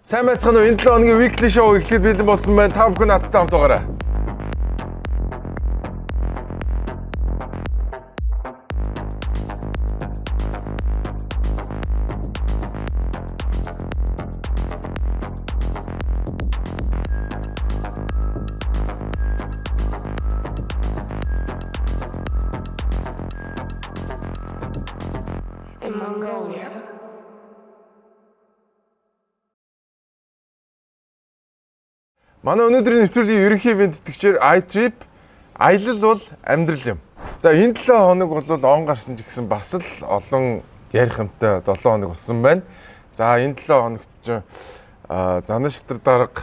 Сайн байцгаана уу? Энэ 7 хоногийн weekly show эхлээд бэлэн болсон байна. Та бүхэн надтай хамт байгаарай. In Mongolia. Манай өнөөдрийн нэвтрүүлгийн ерөнхий ивент тэтгэгчээр iTrip аялал бол амьдрал юм. За энэ 7 хоног бол он гарсан ч гэсэн бас л олон ярих юмтай 7 хоног болсон байна. За энэ 7 хоногт чинь Занаштай дарга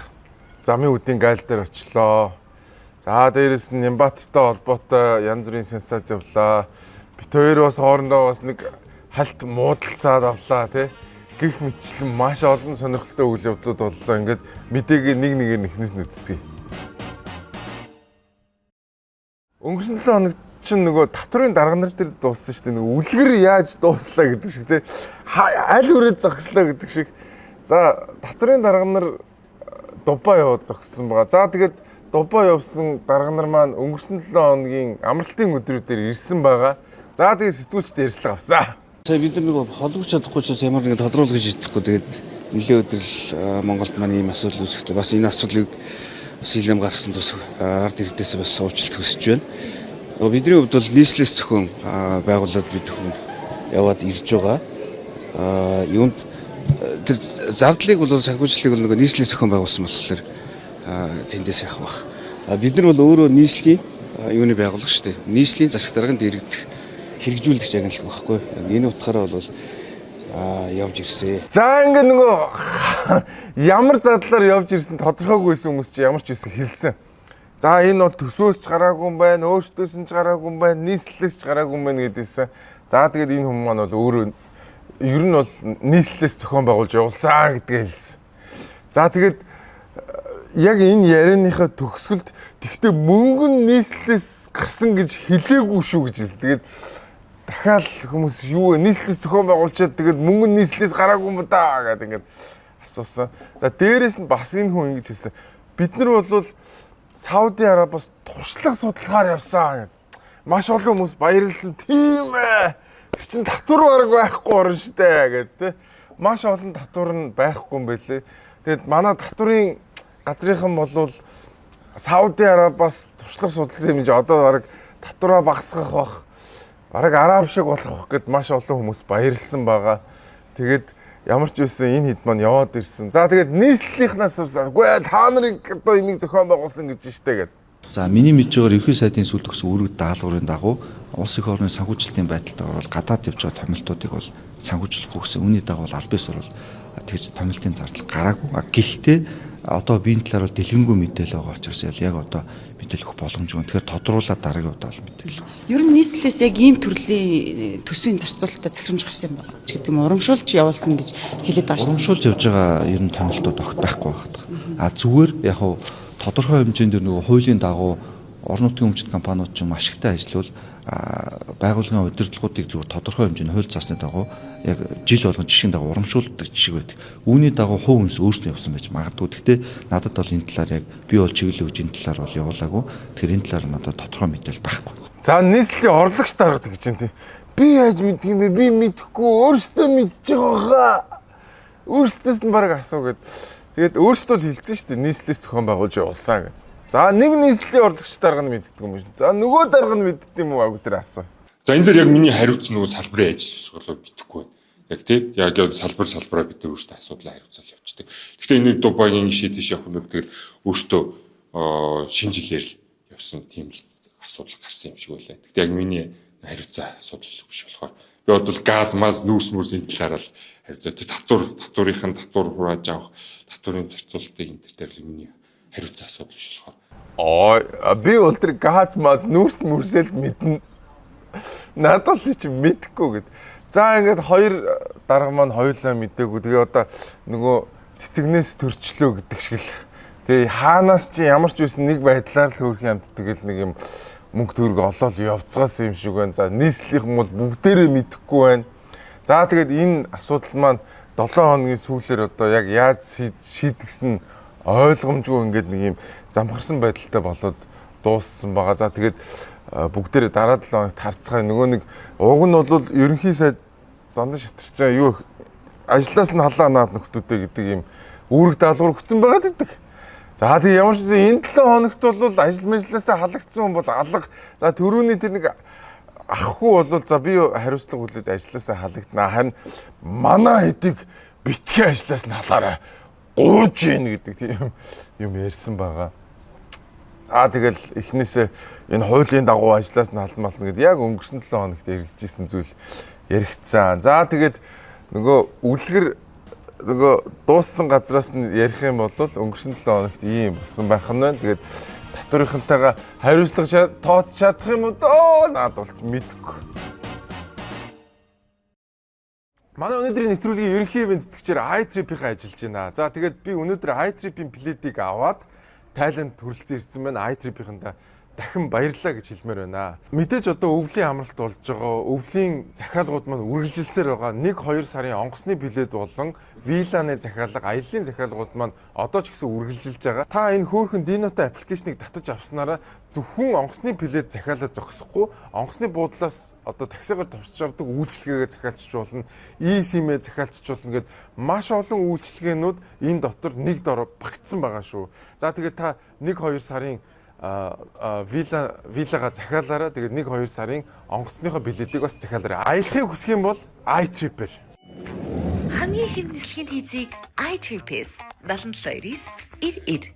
замын үдийн гайл дээр очлоо. За дээрэс нь Нямбаттай холбоотой янз бүрийн сенсац явлаа. Бид хоёр бас хоорондоо бас нэг хальт муудалцаад авлаа тий. Гэх мэтчлэн маш олон сонирхолтой үйл явдлууд боллоо. Ингээд мэдээг нэг нэхнээс нүцгэе. Өнгөрсөн 7 хоног чинь нөгөө татврын дарга нар дээр дууссан шүү дээ. Нөгөө үлгэр яаж дууслаа гэдэг шиг тий. Аль хүрээд зогслоо гэдэг шиг. За татврын дарга нар Дубай яваад зогссон байгаа. За тэгээд Дубай явсан дарга нар маань өнгөрсөн 7 хоногийн амралтын өдрүүдээр ирсэн байгаа. За тэгээд сэтгүүлчтэй ярьцлага авсан. Сая бид нэг холбогч чадахгүй ч ямар нэг тодруулах гэж идэхгүй тэгээд нэлээд өдрөл Монголд маань ийм асуудал үүсэхдээ бас энэ асуудлыг бас илэм гаргасан тус ард иргэдээс бас уучлалт хүсэж байна. Бидний хувьд бол нийслэс зохион байгууллагад бид хүн яваад ирж байгаа. Юунд тэр зардлыг бол санхүүжилтийг бол нэг нийслэс зохион байгуулсан болохоор тэндээс яах вэ? Бид нар бол өөрөө нийслэлийн юуны байгууллага шүү дээ. Нийслэлийн засаг дарганд иргэдэх хэрэгжүүлэгч агентлаг байхгүй. Энэ утгаараа бол явж ирсэн. За ингээ нөгөө ямар задлаар явж ирсэн тодорхойгүйсэн хүмүүс чи ямар ч байсан хэлсэн. За энэ бол төсөөс ч гараагүй юм байна, өөртөөс нь ч гараагүй юм байна, нийслэлээс ч гараагүй юм байна гэдээсэн. За тэгээд энэ хүмүүс маань бол өөрөө ер нь бол нийслэлээс зохион байгуулж явуулсан гэдгээ хэлсэн. За тэгээд яг энэ ярианыхаа төгсгөлд тэгтээ мөнгө нь нийслэлээс гарсан гэж хэлээгүй шүү гэж хэлсэн. Тэгээд дахиад хүмүүс юу вэ? Нийслэлээс зохион байгуулчаад тэгээд мөнгө нь нийслэлээс гараагүй юм да гэдэг ингээд асуусан. За дээрэс нь бас энэ хүн ингэж хэлсэн. Бид нар бол Сауди Арабиас туршлага судалгаар явсан гэд. Маш олон хүмүүс баярлсан. Тийм ээ. Тэр чин татвар бараг байхгүй орно штэ гэд тэ. Маш олон татвар нь байхгүй юм байлээ. Тэгээд манай татврын газрынхан бол Сауди Арабиас туршлага судалсан юм чи одоо бараг татвараа багасгах бах. Бараг араб шиг болох гэд маш олон хүмүүс баярлсан байгаа. Тэгээд ямар ч байсан энэ хэд маань яваад ирсэн. За тэгээд нийслэлийнхнаас үгүй та нарыг одоо энийг зохион байгуулсан гэж штэ гэд. За миний мэдж байгаагаар ерхий сайдын сүүлд өгсөн үүрэг даалгаврын дагуу улс их орны санхүүжилтийн байдалтай бол гадаад явж байгаа томилтуудыг бол санхүүжлэхгүй гэсэн үүний дагуу албан ёсоор бол тэгж томилтын зардал гараагүй. Гэхдээ одоо биеийн талаар бол дэлгэнгүй мэдээлэл байгаа учраас яг одоо мэдээлэл өгөх боломжгүй. Тэгэхээр тодруулаад дараагийн удаа бол мэдээлэл. Ер нь нийслэлээс яг ийм төрлийн төсвийн зарцуулалтад захирамж гарсан юм байна ч гэдэг юм урамшуулж явуулсан гэж хэлээд байгаа шүү. Урамшуулж явж байгаа ер нь томилтууд огт байхгүй байна. Зүгээр яг хуу тодорхой хэмжээнд нөгөө хуулийн дагуу орон нутгийн өмчит компаниуд ч маш ихтэй ажиллавал байгууллагын удирдлагуудыг зүгээр тодорхой хэмжээний хууль заасны дагуу яг жил болгон жишгийн дагуу урамшуулдаг жишг байдаг. Үүний дагуу хувь хүнс өөрсдөө явсан байж магадгүй. Гэхдээ надад бол энэ талаар яг би бол чиглэл өгж энэ талаар бол явуулаагүй. Тэгэхээр энэ талаар надад тодорхой мэдээлэл байхгүй. За нийслэлийн орлогч даргадаг гэж юм тий. Би яаж мэдэх юм бэ? Би мэдэхгүй өөртөө мэдж байгаа. Өөртөөс нь бараг асуу гэд. Тэгээд өөртөө л хэлсэн шүү дээ. Нийслэлээс зохион байгуулж явуулсан гэд. За нэг нийслэлийн орлогч дарга нь мэддэг юм шиг. За нөгөө дарга нь мэддэг юм уу агуу дээр асуу. За энэ дээр яг миний хариуц нөгөө салбарын ажил болоо бидэхгүй байна. Яг тий яг салбараа бид нар өөрсдөө асуудлаа хариуцал явуулдаг. Гэхдээ энэ Дубайгийн жишээ тийш явах нь тэгэл өөртөө шинжилээр явсан тийм л асуудал гарсан юм шиг байлаа. Гэхдээ яг миний хариуцаа асуудал биш болохоор би бодвол газ мас нүүрс энэ талаараа л хариуцаа. Татврын татвар хурааж авах, татврын зарцуулалтын энэ төр дээр миний хариуцаа асуудал биш болохоор. Би бол тэр газ мас нүүрс мөрсөл мэднэ. Надад л чи мэдэхгүй гэд. За ингээд хоёр дарга маань хоёулаа мэдээгүй. Тэгээ одоо нөгөө цэцэгнээс төрчлөө гэдэг шиг л. Тэгээ хаанаас чи ямар ч байсан нэг байдлаар л хөөрхөн амт тэгэл нэг юм мөнгө төгрөг олоод явцгаасан юм шиг байна. За нийслэлийнхэн бол бүгдээрээ мэдэхгүй байна. За тэгээд энэ асуудал маань 7 хоногийн сүүлээр одоо яг яаж шийдгсэн нь ойлгомжгүй ингээд нэг юм замхарсан байдалтай болоод дууссан байгаа. За тэгээд бүгдээрээ дараа 7 хоногт харцгаа нөгөө нэг уг нь бол ерөнхий сайд зандан шатарч байгаа юу ажлаас нь халаа наад нөхдүүдээ гэдэг юм үүрэг даалгавар өгсөн байгаа гэдэг. За тийм ямар ч энэ 7 хоногт бол ажил мэжлээсээ халагдсан хүн бол алга. За түрүүний тэр нэг ахгүй бол за би хариуцлага хүлээд ажлаасаа халагдана. Харин манай хэдийг битгий ажлаас нь халаарай. Гууж ийн гэдэг тийм юм ярьсан байгаа. Тэгэл эхнээсээ энэ хуулийн дагуу ажлаас нь халмална гэдэг яг өнгөрсөн 7 хоногт яригдчихсэн зүйл яригдсан. За тэгээд нөгөө үлгэр нөгөө дууссан газраас нь ярих юм бол өнгөрсөн 7 хоногт ийм болсон байх нь байна. Тэгээд татварынхантайгаа хариуцлага тооцож чадах юм уу дөө наад бол мэдэхгүй. Манай өнөөдрийн нэвтрүүлгийн ерөнхий ивент тэтгэгчээр iTrip-ийн ажиллаж байна. За тэгээд би өнөөдөр iTrip-ийн билетийг аваад Тайланд хүрэлцэн ирсэн байна. iTrip-ийнхэндээ дахин баярлалаа гэж хэлмээр байна. Мэдээж одоо өвлийн амралт болж байгаа. Өвлийн захиалгууд маань үргэлжилсээр байгаа. 1-2 сарын онгоцны билет болон виланы захиалга, аяллаа захиалгууд маань одоо ч гэсэн үргэлжилж байгаа. Та энэ хөөрхөн Dino-тай аппликейшнийг татаж авснараа зөвхөн онгоцны билет захиалаад зогсохгүй, онгоцны буудлаас одоо таксигаар товсч авдаг үйлчилгээгээ захиалчиж болно, eSIM-ээ захиалчиж болно гэд маш олон үйлчилгээнүүд энэ дотор нэг дор багтсан байгаа шүү. За тэгээд та 1-2 сарын вилага захиалаараа тэгээд 1-2 сарын онгоцныхоо билетийг бас захиалаарай. Аялахыг хүсэх юм бол iTrip-ээр. Хамгийн хэм нислэгийн тийзийг iTrip-с 77-90.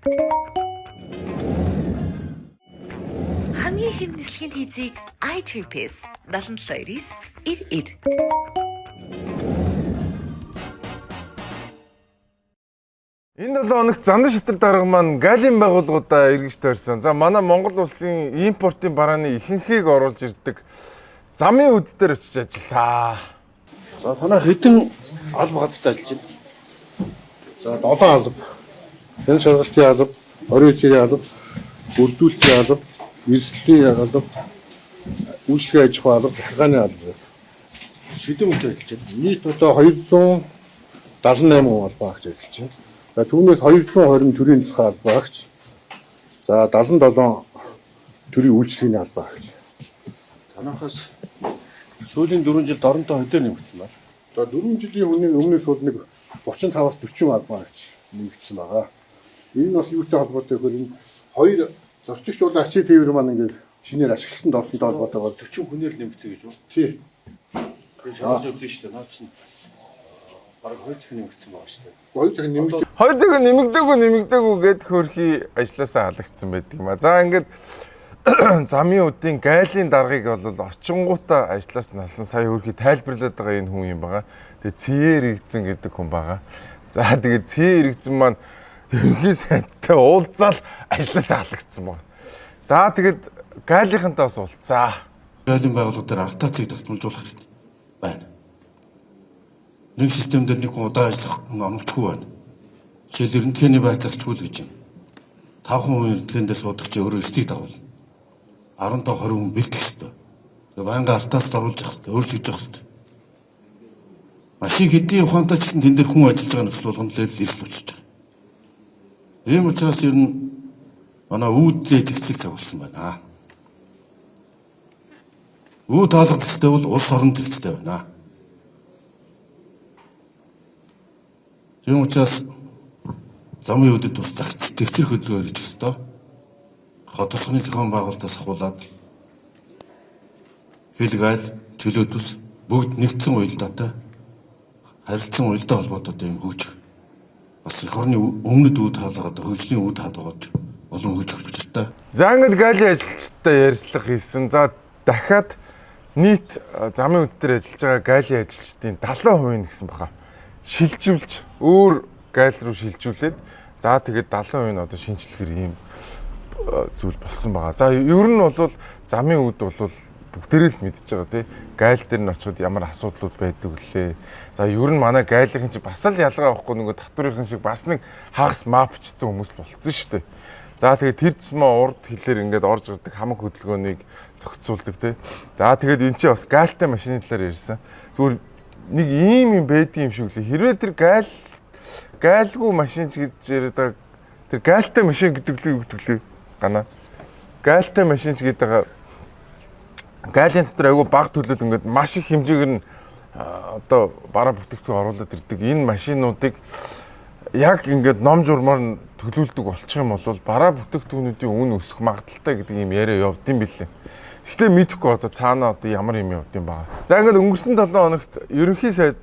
Хамгийн хэм нислэгийн тийзийг iTrip-с 77-90. Энэ 7 хоногт Зандан шатар дарга маань галийн байгууллагуудаа эргэж тойрсон. За манай Монгол улсын импортын барааны ихэнхийг оруулж ирдэг замын үд дээр очиж ажилласан. За танаа хэдэн алба газарт ажиллаж байна? За 7 алба. Энэ шаргалтын алба, орой цэрийн алба, бүрдүүлэлтийн алба, эрсдлийн алба, үйлчлэгээ аж ахуй алба, захиргааны алба. Хэдэн хүнтэй ажиллаж байна? Нийт одоо 278 хүн албаа гэж ажиллаж байна. За түүнээс 220 төрийн тусгай албаагч. За 77 төрийн үйлчлэгийн албаагч. Танахаас сүүлийн 4 жилд оронтой хөдөө нэмэгдсэн байна. За 4 жилийн өмнөөс бол нэг 35-аас 40 албаагч нэмэгдсэн байгаа. Энэ бас юутай холбоотой гэхээр энэ хоёр зорчигч бол ачи тээвэр маань ингээд шинээр ашиглалтанд орсонтой холбоотой бол 40 хүнээр нэмэгдсэн гэж үү? тий. Би шалгаж үзсэн шүү дээ. Наад чинь бараг 2 дахин нэмэгдсэн байгаа шүү дээ. 2 дахин нэмэгдсэн. 2 дахин нэмэгдээгүй гэд хөрхий ажилласаа халагдсан байдаг юм а. За ингээд замын үдийн гайлын даргыг бол очингуудаа ажиллаас налсан сая хөрхий тайлбарлаад байгаа энэ хүн юм байгаа. Тэгээ цээр иргэцэн гэдэг хүн байгаа. За тэгээ цээр иргэцэн маань ерөнхий сайдтай уулзаал ажилласаа халагдсан байна. За тэгээд гайлынхантаа бас уулзаа. Гайлын байгууллага дээр артацыг тогтмолжуулах хэрэгтэй байна. Нэг систем дээр нэг хүн удаа ажиллах номчгүй байна. Жишээл эрдэнэтгэний байцаагчгүй л гэж юм. 5 хүн эрдэнэтгэн дээр суудаг чи өөрөө эртийг дагуул. 15-20 хүн бэлдэх хэрэгтэй. Тэгээ байнга алтаас оруулж явах хэрэгтэй, өөрчлөж явах хэрэгтэй. Машин хэдийн ухаантай ч гэсэн тэн дээр хүн ажиллаж байгаа нөхцөл болгонд л эрсэл учирч байгаа. Ийм учраас ер нь манай үүдээ зэгцлэг цагуулсан байна. Үүд хаалга зэгцтэй бол улс орон зэгцтэй байна. Тийм учраас замын үдэд тус зэгцэр хөдөлгөөр хийж өстой. Хотосхны зохион байгуулалтаас ахуулаад хэлгээл чөлөөтөс бүгд нэгдсэн уялдаатай харилцан уялдаа холбоотой юм хөгжих. Бас их орны өмнөд үүд хаалгаад хөгжлийн үүд хадгалж олон хөгжих учиртай. За ингээд гайлийн ажилчтай ярьцлага хийсэн. За дахиад нийт замын үд дээр ажиллаж байгаа гайлийн ажилчдын 70% гэсэн баха. Шилжүүлж өөр гайл руу шилжүүлээд за тэгээд 70% нь одоо шинжлэхээр ийм зүйл болсон байгаа. За ер нь бол замын үд бол бүгдээрээ л мэдж байгаа тий. Гайл дээр нь очиход ямар асуудлууд байдаг вүлээ. За ер нь манай гайлын чинь бас л ялгаа авахгүй нөгөө татврын шиг бас нэг хагас мапчсан хүмүүс л болцсон шүү дээ. За тэгээд тэр тусмаа урд хэлээр ингээд орж ирдэг хамаг хөдөлгөөнийг зохицуулдаг тий. За тэгээд эн чинь бас гайлтай машины талаар ярьсан. Зүгээр нэг ийм юм байдгийн юм шиг лээ. Хэрвээ тэр гайлгүй машин ч гэж яриад тэр гайлтай машин гэдэг л юу гэдэг лээ. Гана. Гайлтай машин ч гэдэг гайлын дотор айгүй бага төлөд ингээд маш их хэмжээгээр нь одоо бараа бүтээгдэхүүн оруулаад ирдэг. Энэ машинуудыг яг ингээд ном журмаар төлөвлөдөг болчих юм бол бараа бүтээгдэхүүнүүдийн үн өсөх магадaltaй гэдэг юм яриа явдсан билээ. Гэхдээ мэдэхгүй одоо цаанаа одоо ямар юм явдсан баа. За ингээд өнгөрсөн 7 хоногт ерөнхий сайд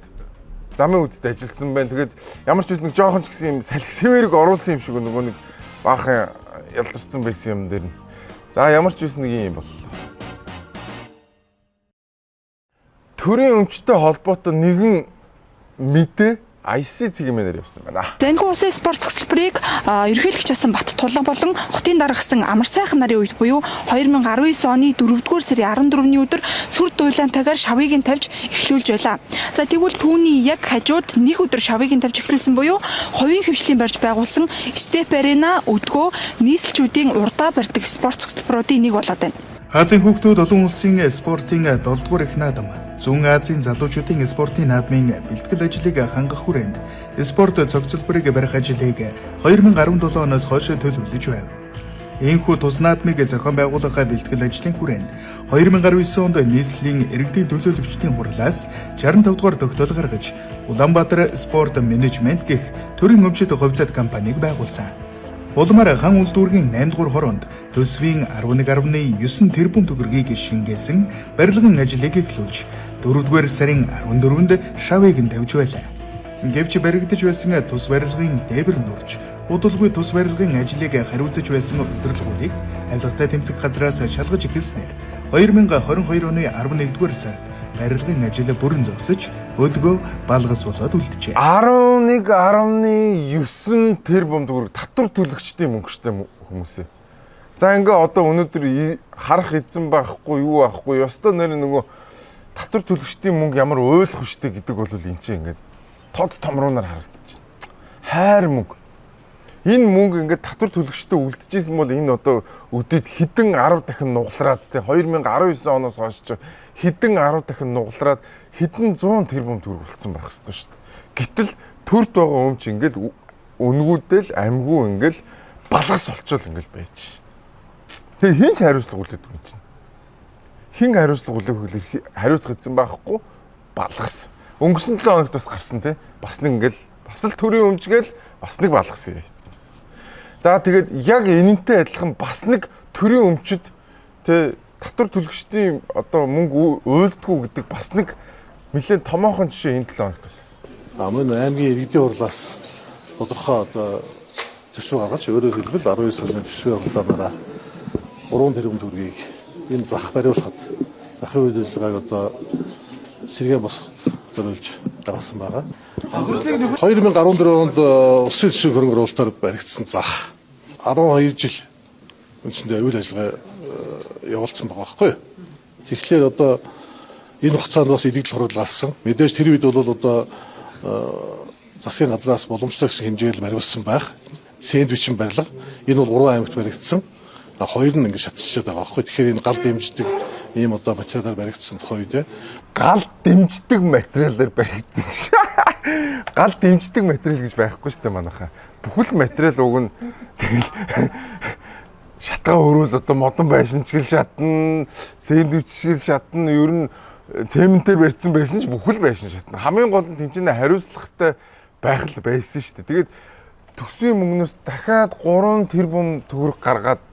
замын үдэд ажилласан байна. Тэгээд ямар ч үс нэг жоохон ч гэсэн юм салхи сэвэрэг оруулсан юм шиг нөгөө нэг баахан ялзарсан байсан юм дээр нь. За ямар ч үс нэг юм бол. Төрийн өмчтэй холбоотой нэгэн мэдээ IC цэгмээр явсан байна. Зэнгүй улсын спорт цогцлборыг ерөнхийлөгч асан Бат Тулан болон хотын даргасан Амар сайхан нарын үед буюу 2019 оны 4-р сарын 14-ний өдөр сүр дуйлаантайгаар шавыг нь тавьж эхлүүлж байлаа. За тэгвэл түүний яг хажууд нэг өдөр шавыг нь тавьж эхлүүлсэн буюу хувийн хвшлийн барьж байгуулсан Step Arena өдгөө нийслэлчүүдийн урдаа барьдаг спорт цогцлборуудын нэг болоод байна. Азийн хүүхдүүд олон улсын спортын 7-р их наадам Зүүн Азийн залуучуудын спортын наадмын бэлтгэл ажлыг хангах хүрээнд спорт цогцлборыг барих ажлыг 2017 оноос хойш төлөвлөж байв. Иймэрхүү тус наадмыг зохион байгуулах бэлтгэл ажлын хүрээнд 2019 онд нийслэлийн иргэдийн төлөөлөгчдийн хурлаас 65 дугаар тогтоол гаргаж Улаанбаатар спорт менежмент гэх төрийн өмчит хувьцаат компанийг байгуулсан. Улмаар хан үйлдвэргийн 8 дугаар хороонд төсвийн 11.9 тэрбум төгрөгийг шингээсэн барилгын ажлыг эхлүүлж 4-р сарын 14-нд шавыг нь тавьж байлаа. Гэвч баригдаж байсан тус барилгын дээвэр нурж, удалгүй тус барилгын ажлыг хариуцаж байсан удирдлагуудыг авилгатай тэмцэх газраас шалгаж эхэлснээр 2022 оны 11-р сард барилгын ажил бүрэн зогсож өдгөө балгас болоод үлджээ. 11.9 тэрбум төгрөг татвар төлөгчдийн мөнгөштэй хүмүүсээ. За ингээ одоо өнөөдөр харах эзэн байхгүй юу байхгүй ёстой нэр нөгөө татвар төлөгчдийн мөнгө ямар ойлгох вштэй гэдэг бол энэ чинь ингээд тод томруунаар харагдчихна. Хайр мөнгө. Энэ мөнгө ингээд татвар төлөгчдөө үлдчихсэн бол энэ одоо өдөд хэдэн 10 дахин нугалраад те 2019 оноос хойш хэдэн 10 дахин нугалраад хэдэн 100 тэрбум төгрөг болцсон байх ёстой шүү дээ. Гэтэл төрд байгаа өмч ингээд үнгүүдэл амьгүй ингээд балгас олчвол ингээд байж шүү дээ. Тэгээ хин ч хариуцлага үлдээдэг юм чинь. Хин хариуцлага үлээх хариуцах эзэн байхгүй балгас. Өнгөрсөн 7 хоногт бас гарсан те. Бас нэг ингээд бас л төрийн өмчгээл бас нэг балгас хийсэн юм. За тэгээд яг энэнтэй адилхан бас нэг төрийн өмчөд те татвар төлөгчдийн одоо мөнгө уйлдгүй гэдэг бас нэг нэлээд томоохон жишээ энэ 7 хоногт байсан. Мөн аймгийн иргэдийн хурлаас тодорхой одоо төсөв гаргаж өөрөөр хэлбэл 12 сарын төсвийн хурлаараа 3 тэрбум төгрөгийг энэ зах бариулахад захын үйл ажиллагааг одоо сэргээн босгох зориулж гаргасан байгаа. 2014 онд улсын төсвийн хөрөнгө оруулалтаар баригдсан зах 12 жил үндсэндээ үйл ажиллагаа явуулсан байгаа байхгүй юу. Тэгэхээр одоо энэ хугацаанд бас идэгдэл хурлаалсан. Мэдээж тэр үед бол одоо засгийн газраас боломжтой гэсэн хэмжээгээр бариулсан байх. Сэндвичийн барилга. Энэ бол 3 аймагт баригдсан. Хоёр нь ингэ шатчихад байгаа байхгүй. Тэгэхээр энэ гал дэмждэг ийм одоо материалаар баригдсан тухай үед гал дэмждэг материалаар баригдсан. Гал дэмждэг материал гэж байхгүй шүү дээ манайхаа. Бүхэл материал уг нь тэгэл шатгаа өрөөл одоо модон байшинчгэл шатна, сэндвичшил шатна, ер нь цементээр барьсан байсан ч бүхэл байшин шатна. Хамгийн гол нь тэнцэнэ хариуцлагатай байх л байсан шүү дээ. Тэгээд төсвийн мөнгнөөс дахиад 3 тэрбум төгрөг гаргаад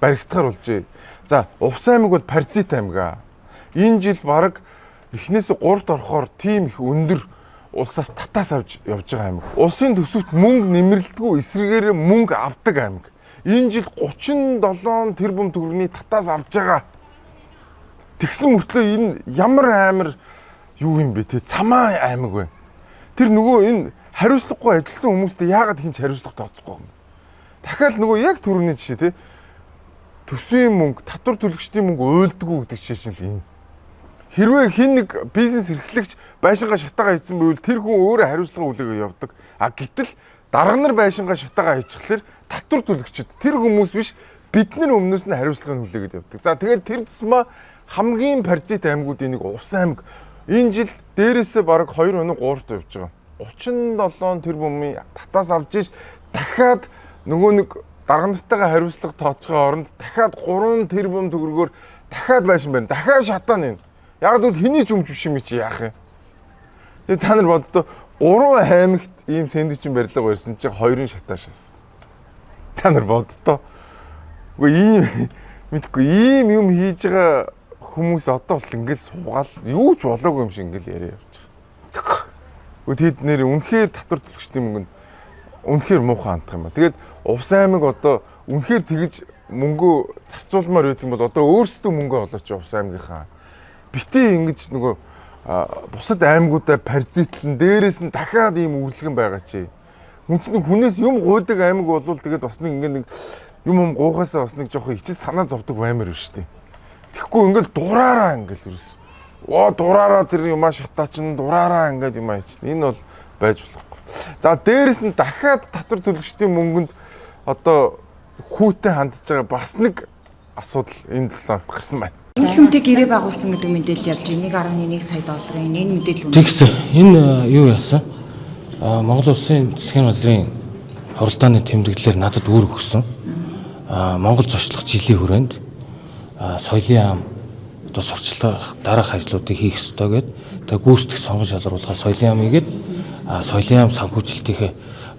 баригдахаар болжээ. За, Увс аймаг бол паразит аймаг. Энэ жил баг эхнээс 3-т орохоор тийм их өндөр улсаас татаас авч явж байгаа аймаг. Улсын төсөвт мөнгө нэмэрлэлтгүй эсрэгээр мөнгө авдаг аймаг. Энэ жил 37 тэрбум төгрөгийн татаас авж байгаа. Тэгсэн мөртлөө энэ ямар амар юу юм бэ те цамаа аймаг вэ. Тэр нөгөө энэ хариуцлагагүй ажилласан хүмүүстэй яагаад хинч хариуцлага тооцохгүй юм. Дахиад нөгөө яг түрүүний жишээ те төсвийн мөнгө, татвар төлөгчдийн мөнгө уйлдгүй гэдэг жишээ чинь энэ. Хэрвээ хин нэг бизнес эрхлэгч байшингаа шатаага хийсэн байвал тэр хүн өөрөө хариуцлага үлээгээ явдаг. А гэтэл дарга нар байшингаа шатаага хийчихлээр татвар төлөгчд тэр хүмүүс биш бид нар өмнөөс нь хариуцлагыг хүлээгээд явдаг. За тэгээд тэр тусмаа хамгийн паразит аймагуудын нэг Увс аймаг энэ жил дээрээсээ бараг 2 өнөг 3-т явж байгаа. 37 тэрбумын татаас авч иж дахиад нөгөө нэг даргамттайгаа хариуцлага тооцохын оронд дахиад 3 тэрбум төгрөгөөр дахиад байшин барина. Дахиад шатаа нэ. Яг л хэний ч өмч биш юм чи яах юм. Тэгээ та нар боддоо 3 аймагт ийм сэндвичийн барилга барьсан чинь 2-ын шатаа шаасан. Та нар боддоо. Үгүй ийм мэдгүй ийм юм хийж байгаа хүмүүс одоо бол ингээл суугаал юу ч болоогүй юм шиг ингээл яриа явж байгаа. Тэгэд нэр үнэхээр татвар төлөгчдийн мөнгөнд үнэхээр муухай хандах юм ба. Тэгээд Увс аймаг одоо үнэхээр тэгж мөнгө зарцуулмаар байдаг юм бол одоо өөрсдөө мөнгө олооч Увс аймгийнхаа. Битээ ингэж нөгөө бусад аймагуудаа паразитлэн дээрээс нь дахиад ийм үглэгэн байгаа чи. Үнэхээр хүнээс юм гуйдаг аймаг болвол тэгээд бас нэг юм гуйхаасаа бас нэг жоох ичил санаа зовдөг баймаар биш үү. Тэгэхгүй ингээл дураараа ингээл ерөөс. Дураараа тэр юмаа шатаачин дураараа ингээд юм аач. Энэ бол байж болохгүй. За дээрэс нь дахиад татвар төлөгчдийн мөнгөнд одоо хүүтэй хандж байгаа бас нэг асуудал энэ талаар гарсан байна. Энэ хүнтэй гэрээ байгуулсан гэдэг мэдээлэл ярьж 1.1 сая долларын энэ мэдээлэл Тэгсэн энэ юу яасан? Монгол Улсын засгийн газрын хуралдааны тэмдэглэлээр надад үүрэг өгсөн. Монгол зочлох жилийн хүрээнд соёлын ам одоо сурчлах дараах ажлуудыг хийх ёстой гэдэг. Тэгээ гүйцэтгэх сонгон шалгаруулахаар соёлын амыг гээд соёлын ам санхүүжилтийнхээ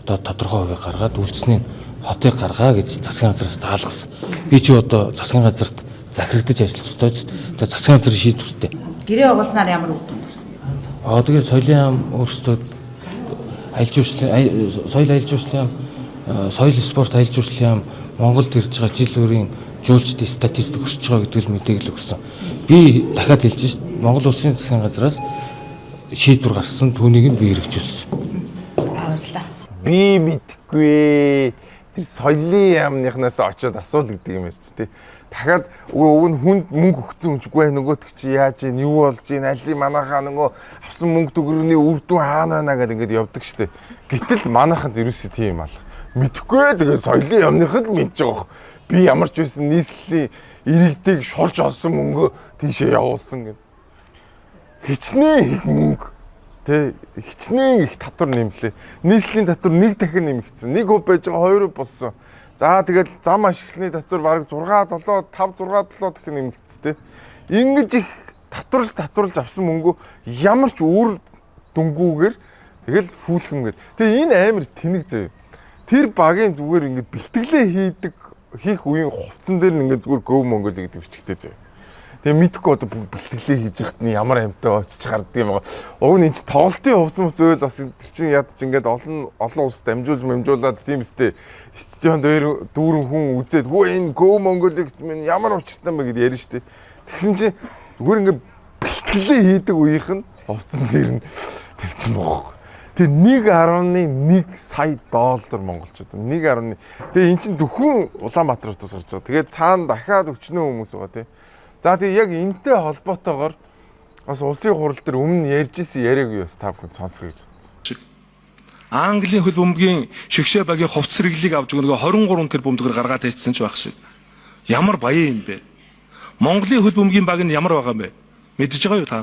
одоо тодорхой хувийг гаргаад үйлчлэлийн хотыг гаргаа гэж засгийн газраас даалгасан. Би ч одоо засгийн газарт захирагдаж ажиллах ёстой. Тэгээ засгийн газрын шийдвэртэй. гэрээ байгуулснаар ямар үр дүн төрсөн? Тэгээд соёлын ам өөрсдөө аялал жуулчлалын соёл аялал жуулчлалын ам, соёл спорт аялал жуулчлалын ам Монголд ирж байгаа жил бүрийн жуулчдын статистик өсөж байгаа гэдэг л мэдээлэл өгсөн. Би дахиад хэлж шít Монгол Улсын засгийн газраас шийдвэр гарсан түүнийг нь би хэрэгжүүлсэн. Баярлалаа. Би мэдгүй. Тэр соёлын яамныхнаас очиод асуул гэдэг юм ярьж тий. Дахиад уг нь хүнд мөнгө өгсөн хүчгүй нөгөөтг чи яаж ийн юу болж ийн аль манайхаа нөгөө авсан мөнгө төгрөгийн үр дүн хаана байна гэдэг ингээд явдаг штэ. Гэтэл манайханд ерөөсөө тийм алга. Мэдхгүй тэгээ соёлын яамных л мэдж байгаа. Би ямар ч байсан нийслэлийн иргэдийг шулж олсон мөнгө тийшээ явуулсан гэнэ. Хичнээн их мөнгө тэ хичнээн их татвар нэмлээ. Нийслэлийн татвар нэг дахин нэмэгдсэн. 1% байж байгаа 2% болсон. За тэгэл зам ашигласны татвар бараг 5 6 7 дахин нэмэгдсэн тэ. Ингэж их татварлж авсан мөнгө ямар ч үр дүнгүйгээр тэгэл фүүлхэн гээд. Тэгээ энэ амар тэнэг заяа. Тэр багийн зүгээр ингээд бэлтгэлээ хийх үеийн хувцсан дээр нь ингээд зүгээр Go Mongolia гэдэг бичгтэй заяа. Тэгээ мэдхгүй одоо бэлтгэлээ хийж яхад нь ямар амтай очиж гарддаг юм байгаа. Уг нь энэ тоглолтын хувцсан зөөл бас тэр чинь ядч ингээд олон улс дамжуулаад тийм үстэй стадион дээр дүүрэн хүн үзээд хөө энэ Go Mongolia гэсэн мэн ямар учиртай юм бэ гэдээ ярина штэ. Тэгсэн чинь зүгээр ингээд бэлтгэлээ хийдэг үеийнх нь хувцсан дээр нь тавьсан байгаа. Тэгээ 1.1 сая доллар монголчууд. 1.1. Тэгээ эн чинь зөвхөн Улаанбаатараас гарч байгаа. Тэгээ цаана дахиад өчнөө хүмүүс байгаа тий. За тэгээ яг энтэй холбоотойгоор бас улсын хурал дээр өмнө ярьжсэн яриаг юу бас та бүхэн сонсгоо гэж бодсон. Английн хөл бөмбөгийн шигшээ багийн хувц сэргэлийг авч нөгөө 23 тэрбум төгрөг гаргаад тавьчихсан ч байх шиг. Ямар баян юм бэ? Монголын хөл бөмбөгийн баг нь ямар байгаа юм бэ? Мэдж байгаа юу та?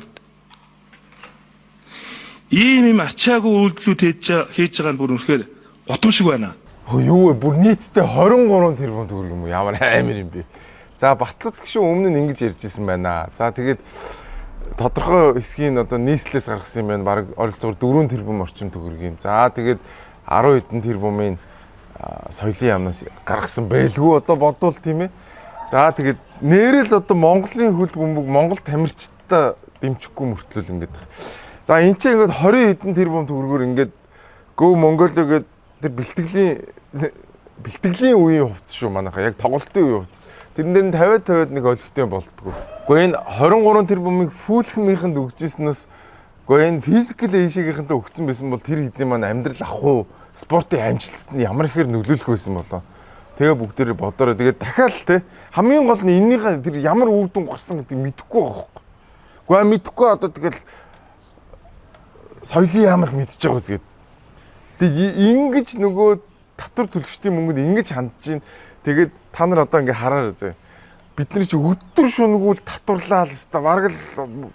Ийм ачаагүй үйлдэлүүд хийж байгаа нь бүр үнэхээр готомшиг байна. Юу вэ? Бүр нийтдээ 23 тэрбум төгрөг юм уу? Ямар амар юм бэ? За Батлууд гişүн өмнө нь ингэж ярьжсэн байна. За тэгээд тодорхой хэсгийн одоо нийслэлээс гаргасан юм байна. Бараг ойролцоогоор 4 тэрбум орчим төгрөгийн. За тэгээд 10 хэдэн тэрбумын соёлын яамнаас гаргасан байлгүй одоо бодвол тийм ээ. За тэгээд нэрэл одоо Монголын хөл бөмбөг Монгол тамирчдаа дэмжихгүй мөртлөл ингэж. За энэ чинь ингээд 20 хэдэн тэрбум төгрөгөөр ингээд Go Mongolia гэдэг тэр бэлтгэлийн үеийн хувцас шүү манайхаа. Яг тоглолтын үеийн хувцас. Тэрэн дээр нь 50 нэг олигтой болтгоо. Гэхдээ энэ 23 тэрбумыг фүүлхмийнхэнд өгчээснээс гэхдээ энэ физикал эйшигийнхэнтэй өгсөн байсан бол тэр хэдийн маань амьдрал ах уу спортын амжилтанд ямар ихээр нөлөөлөх байсан болоо. Тэгээ бүгдээрээ бодороо. Тэгээд дахиад л те хамгийн гол нь энэний тэр ямар үр дүн гарсан гэдгийг мэдэхгүй байгаа хөөхгүй. Гэхдээ мэдэхгүй одоо тэгэл соёлын яамал мэдчихэж байгаа үсгээд. Тэг ингэж нөгөө татвар төлөгчдийн мөнгөнд ингэж хандж гин. Тэгээд та нар одоо ингээ хараарай зэ. Бид нар чи өдөр шөнөгүүл татварлаа л хэвээр бараг л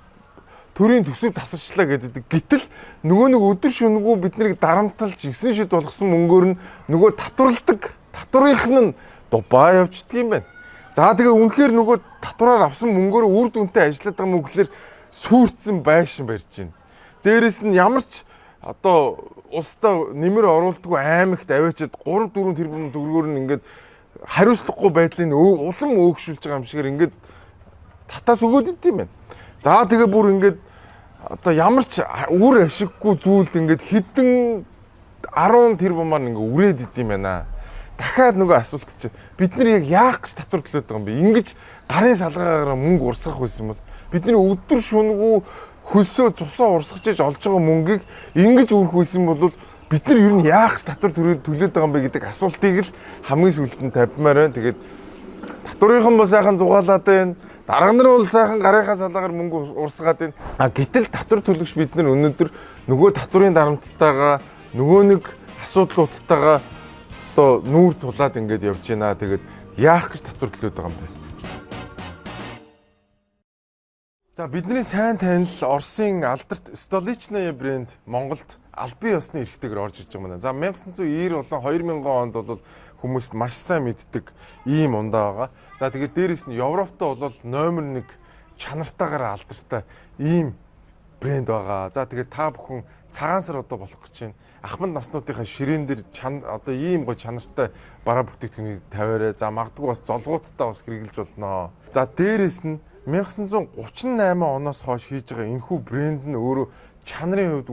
төрийн төсөв тасарчлаа гэдэг. Гэтэл нөгөө нэг өдөр шөнөгүй биднийг дарамталж 9 шид болгосон мөнгөөр нь нөгөө татварынх нь дубаа явчихдаг юм байна. За тэгээ үнэхээр нөгөө татвараар авсан мөнгөөр үр дүнтэй ажилладаг юм уу гэхээр сүрцэн байшин барьж байна. Дээрээс нь ямар ч одоо улстай нэмэр оруулдаггүй аймагт аваачаад 3-4 тэрбум төгрөгөөр нь ингээд хариуцлагагүй байдлыг улам өөгшүүлж байгаа юм шигээр ингээд татаас өгөөд идэв юм байна. За тэгээ бүр ингээд одоо ямар ч үр ашиггүй зүйлд ингээд хэдэн 10 тэрбумаар ингээд үрээд идэв юм байна. Дахиад нөгөө асуулт чинь бид нар яг яах гэж татвар төлөөд байгаа юм бэ? Ингэж гарын салгаагаараа мөнгө урсгах байсан бол бидний өдөр шөнөгүй хөлсөө цусаа урсгаж иж олж байгаа мөнгийг ингэж үрэх байсан бол бид нар ер нь яах гэж татвар төлөөд байгаа юм бэ гэдэг асуултыг л хамгийн сүүлд нь тавьмаар байна. Тэгээд татварынхан бол сайхан зугаалаад байна. Дарга нар бол сайхан гарынхаа салаагаар мөнгө урсгаад байна. Гэтэл татвар төлөгч бид нар өнөөдөр нөгөө татварын дарамттайгаа нөгөө нэг асуудлуудтайгаа одоо нүүр тулаад ингэж явж байна. Тэгээд яах гэж татвар төлөөд байгаа юм бэ? За бидний сайн танил Оросын алдарт Stolichny брэнд Монголд албан ёсны эрхтэйгээр орж ирж байгаа юм. За 1990 болон 2000 онд бол хүмүүс маш сайн мэддэг ийм ундаа байгаа. За тэгээд дээрэс нь Европт бол номер 1 чанартайгаар алдартай ийм брэнд байгаа. За тэгээд та бүхэн цагаан сар одоо болох гэж байна. Ахмад наснуудынхаа ширээн дээр одоо ийм гой чанартай бараа бүтээгдэхүүнийг тавиарай. За магадгүй бас золгуудтай бас хэрэгжилж болно. За дээрэс нь 1938 оноос хойш хийж байгаа энэхүү брэнд нь өөрөө чанарын хувьд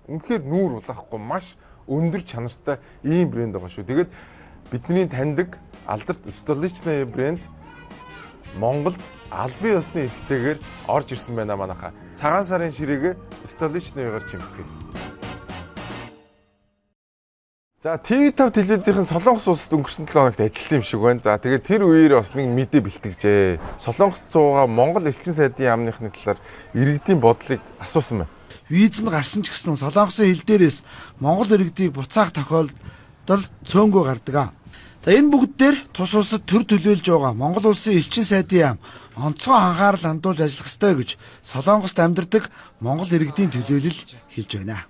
үнэхээр нүүр улаахгүй маш өндөр чанартай ийм брэнд байгаа шүү. Тэгээд бидний таньдаг алдарт Stolichny брэнд Монголд албан ёсны эрхтэйгээр орж ирсэн байна манайха. Цагаан сарын ширээгээ Stolichny-гаар чимцгээе. За TV5 телевизийн Солонгос улсад өнгөрсөн 7 хоногт ажилласан юм шиг байна. За тэгээд тэр үеэр бас нэг мэдээ бэлтгэжээ. Солонгост суугаа Монгол элчин сайдын яамныхны талаар иргэдийн бодлыг асуусан байна. Виз нь гарсан ч гэсэн Солонгосын хил дээрээс Монгол иргэдийг буцаах тохиолдол цөөнгөө гардаг. За энэ бүгд дээр тус улсад төр төлөөлж байгаа Монгол улсын элчин сайдын яам онцгой анхаарал хандуулж ажиллах ёстой гэж Солонгост амьдардаг Монгол иргэдийн төлөөлөл хэлж байна.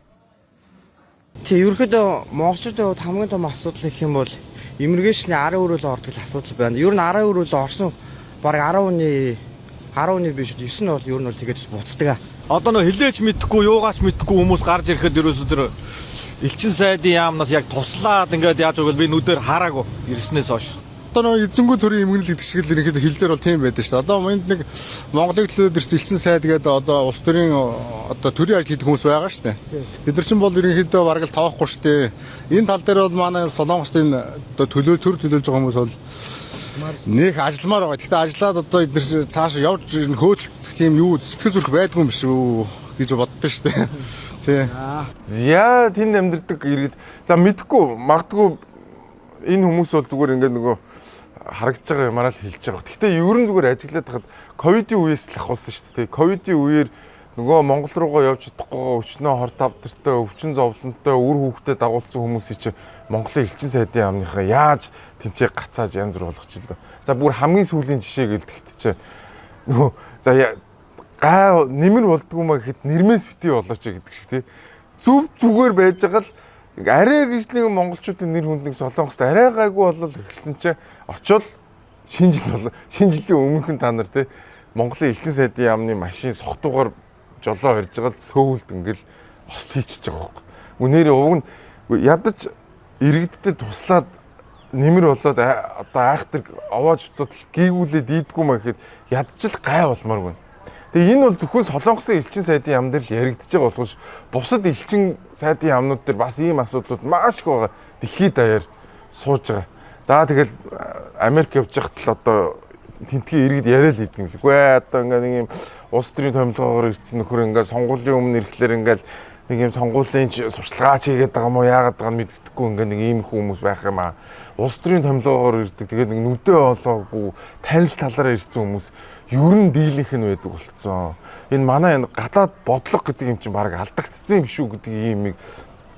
Тэг ерөөхдөө монголчуудын хувьд хамгийн том асуудал гэх юм бол иммиграшны 10 өрөөл ордог асуудал байна. Ер нь 10 өрөөл орсон баг 10 биш 9 нь бол ер нь бол тэгээд буцдаг. Одоо нөө хилээч мэдхгүй юугаач мэдхгүй хүмүүс гарч ирэхэд ерөөсөө тэр элчин сайдын яамнаас яг туслаад ингээд яаж өгвөл би нүдээр хараагүй ирснээс хойш. Одоо нөө эзэнгүй төрийн эмгэнэл гэдэг шиг л ерөнхийдөө хил дээр бол тийм байдаг шүү дээ. Одоо энд нэг Монголыг төлөөд элчин сайд гэдэг одоо улс төрийн одоо төрийн ажил хийдэг хүмүүс байгаа шүү дээ. Бид нар ч бол ерөнхийдөө бараг л тоохгүй шүү дээ. Энэ тал дээр бол манай Солонгост энэ одоо төр төлөөлж байгаа хүмүүс бол нэг ажилламаар байгаа. Гэхдээ ажиллаад одоо эдгээр цааш явж хөөцөлдөх тийм юу сэтгэл зүрх байдгүй юм биш үү гэж боддоо шүү дээ. Тий. За тэнд амьдардаг иргэд за мэдхгүй магадгүй энэ хүмүүс бол зүгээр ингээд нөгөө харагдаж байгаа юмараа л хэлж байгаа. Гэхдээ ерөн зүгээр ажиглаад хахад ковидын үеэс л ахуулсан шүү дээ. Ковидын үеэр нөгөө Монгол руугаа явж чадахгүй өчнөө хор тавдартай, өвчин зовлонтой, үр хүүхдэд дагуулсан хүмүүсийг чи Монголын элчин сайдын яамныхаа яаж тэнцээ гацааж янз бүр болгочихлоо. За бүр хамгийн сүүлийн жишээ гэлдэхт чи нөгөө за гай нэмэр болдгоо маа гэхэд нэрмээс битгий болооч гэдэг шиг тий. Зүгээр байж байгаа л арай гэж нэг монголчуудын нэр хүнд нэг Солонгост арай гайгүй болол эхэлсэн чинь очоод шинэ жилийн өмнөхөн та нар тий Монголын элчин сайдын яамны машин согтуугаар жолоо барьж байгаа л сөүлд ингээл хост хийчихэж байгаа байхгүй. Үнээрээ уг нь ядаж иргэдтэй туслаад нэмэр болоод одоо айхтар овоож уцаад гийгүүлээд ийдгүү маа гэхэд ядаж л гай болмоор байна. Тэгээ энэ бол зөвхөн Солонгосын элчин сайдын яам дээр л яригдж байгаа болохгүй бусад элчин сайдын яамнууд дээр бас ийм асуудлууд маш их байгаа. Дэлхийд даяар сууж байгаа. За тэгэл Америк явж байхад л одоо тентгийн иргэд яриа л идэв юм л. Үгүй одоо ингээ нэг юм улс төрийн томилгоогоор ирсэн нөхөр ингээ сонгуулийн өмнө ирэхлээр ингээл нэг юм сонгуулийн сурчлагаач хийгээд байгаа юм уу яагаад байгаа нь мэддэхгүй ингээ нэг ийм хүмүүс байх юм аа. Улс төрийн томилгоогоор ирдэг. Тэгээд нэг нүдээ олоогүй танил талаараа ирсэн хүмүүс ер нь дийлэнх нь байдаг болцсон. Энэ манай энэ гадаад бодлого гэдэг юм чинь баг алдагдсан юм шүү гэдэг иймийг